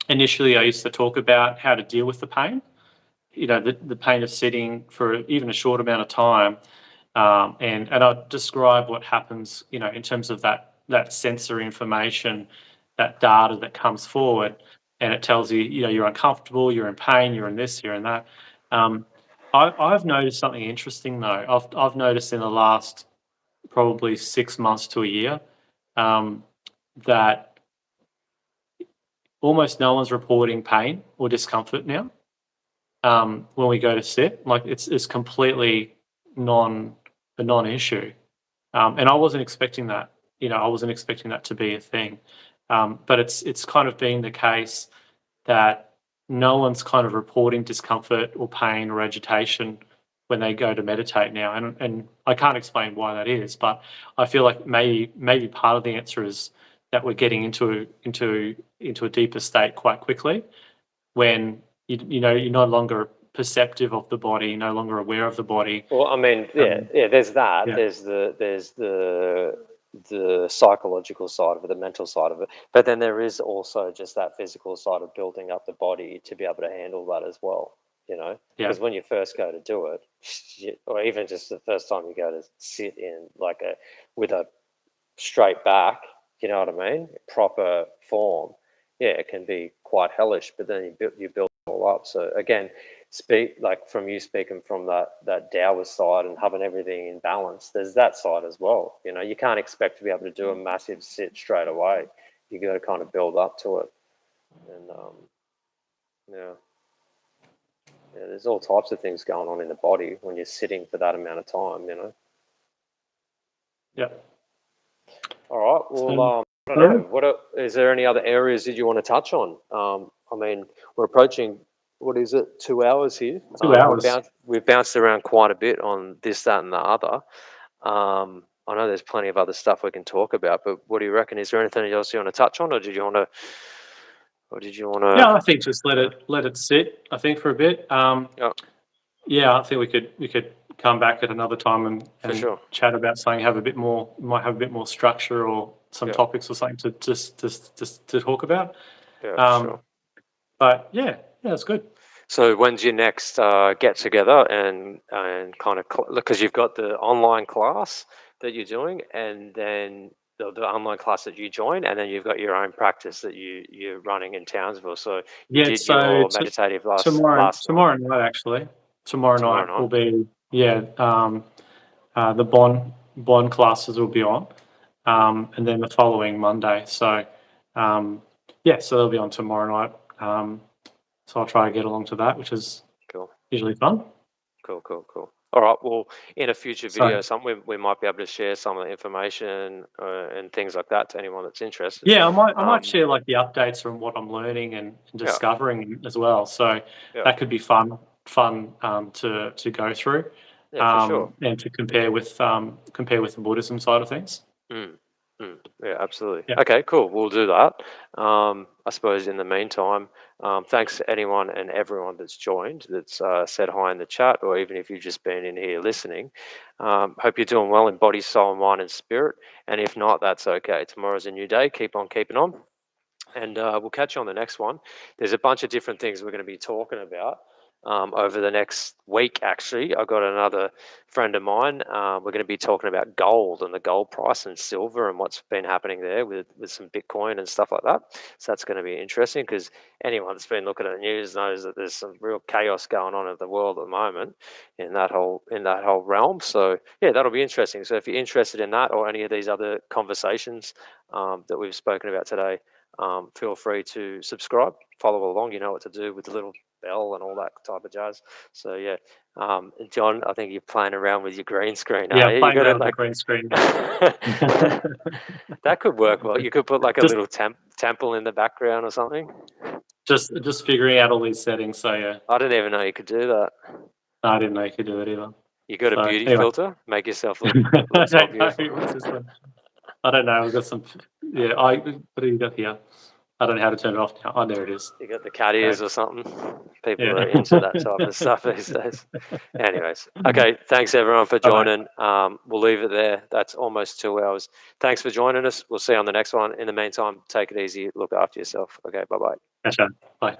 initially I used to talk about how to deal with the pain, the pain of sitting for even a short amount of time, and I'd describe what happens, in terms of that sensory information, that data that comes forward, and it tells you, you're uncomfortable, you're in pain, you're in this, you're in that. I've noticed something interesting though. I've noticed in the last probably 6 months to a year that almost no one's reporting pain or discomfort now when we go to sit. Like it's completely a non-issue, and I wasn't expecting that. I wasn't expecting that to be a thing, but it's kind of been the case that no one's kind of reporting discomfort or pain or agitation when they go to meditate now, and I can't explain why that is, but I feel like maybe part of the answer is that we're getting into a deeper state quite quickly when you're no longer perceptive of the body, no longer aware of the body. Well, I mean, there's that. Yeah. There's the psychological side of it, the mental side of it, but then there is also just that physical side of building up the body to be able to handle that as well. Because when you first go to do it, or even just the first time you go to sit in with a straight back, you know what I mean, proper form, it can be quite hellish, but then you build it all up. So again, speaking from that Taoist side and having everything in balance, there's that side as well. You can't expect to be able to do a massive sit straight away. You got to kind of build up to it, and there's all types of things going on in the body when you're sitting for that amount of time. Yeah. All right. Well, I don't know. Is there any other areas that you want to touch on? I mean, we're approaching, what is it, 2 hours here? 2 hours. We've bounced around quite a bit on this, that, and the other. I know there's plenty of other stuff we can talk about, but what do you reckon? Is there anything else you want to touch on, or did you want to? Yeah, I think just let it sit. I think for a bit. Yeah, I think we could come back at another time and sure. chat about something. Might have a bit more structure or some topics or something to just to talk about. Yeah, sure. But yeah, it's good. So when's your next get together and kind of because you've got the online class that you're doing, and then the online class that you join, and then you've got your own practice that you're running in Townsville. So you did your meditative last tomorrow night actually. Tomorrow night will be the bond classes will be on, and then the following Monday. So so they'll be on tomorrow night. So I'll try to get along to that, which is cool. Usually fun. Cool. All right. Well, in a future So video, we might be able to share some of the information and things like that to anyone that's interested. yeah, I might Um, share like the updates from what I'm learning and yeah, discovering as well. So yeah, that could be fun to go through, yeah, for sure. and to compare with the Buddhism side of things. Mm, yeah, absolutely. Yeah. Okay, cool. We'll do that. I suppose in the meantime, thanks to anyone and everyone that's joined, that's said hi in the chat, or even if you've just been in here listening. Hope you're doing well in body, soul, mind, and spirit. And if not, that's okay. Tomorrow's a new day. Keep on keeping on. And we'll catch you on the next one. There's a bunch of different things we're going to be talking about over the next week, actually. I've got another friend of mine. We're going to be talking about gold and the gold price and silver and what's been happening there with some Bitcoin and stuff like that. So that's going to be interesting because anyone that's been looking at the news knows that there's some real chaos going on in the world at the moment in that whole realm. So yeah, that'll be interesting. So if you're interested in that or any of these other conversations that we've spoken about today, feel free to subscribe, follow along. You know what to do with the little bell and all that type of jazz. So yeah, John, I think you're playing around with your green screen, Yeah, are you? You playing got it around with the like green screen. that could work well. You could put like a Just little temple in the background or something. just figuring out all these settings. So yeah, I didn't even know you could do that. I didn't know you could do it either. You got a So beauty anyway, filter, make yourself I look more don't know beautiful. what's this one. I don't know. I've got some. Yeah, what do you got here? I don't know how to turn it off now. Oh, there it is. You got the cat Okay. ears or something. People Yeah. are into that type of stuff these days. Anyways, okay. Thanks everyone for All right. joining. We'll leave it there. That's almost 2 hours. Thanks for joining us. We'll see you on the next one. In the meantime, take it easy. Look after yourself. Okay. Bye bye. Catch you. Bye.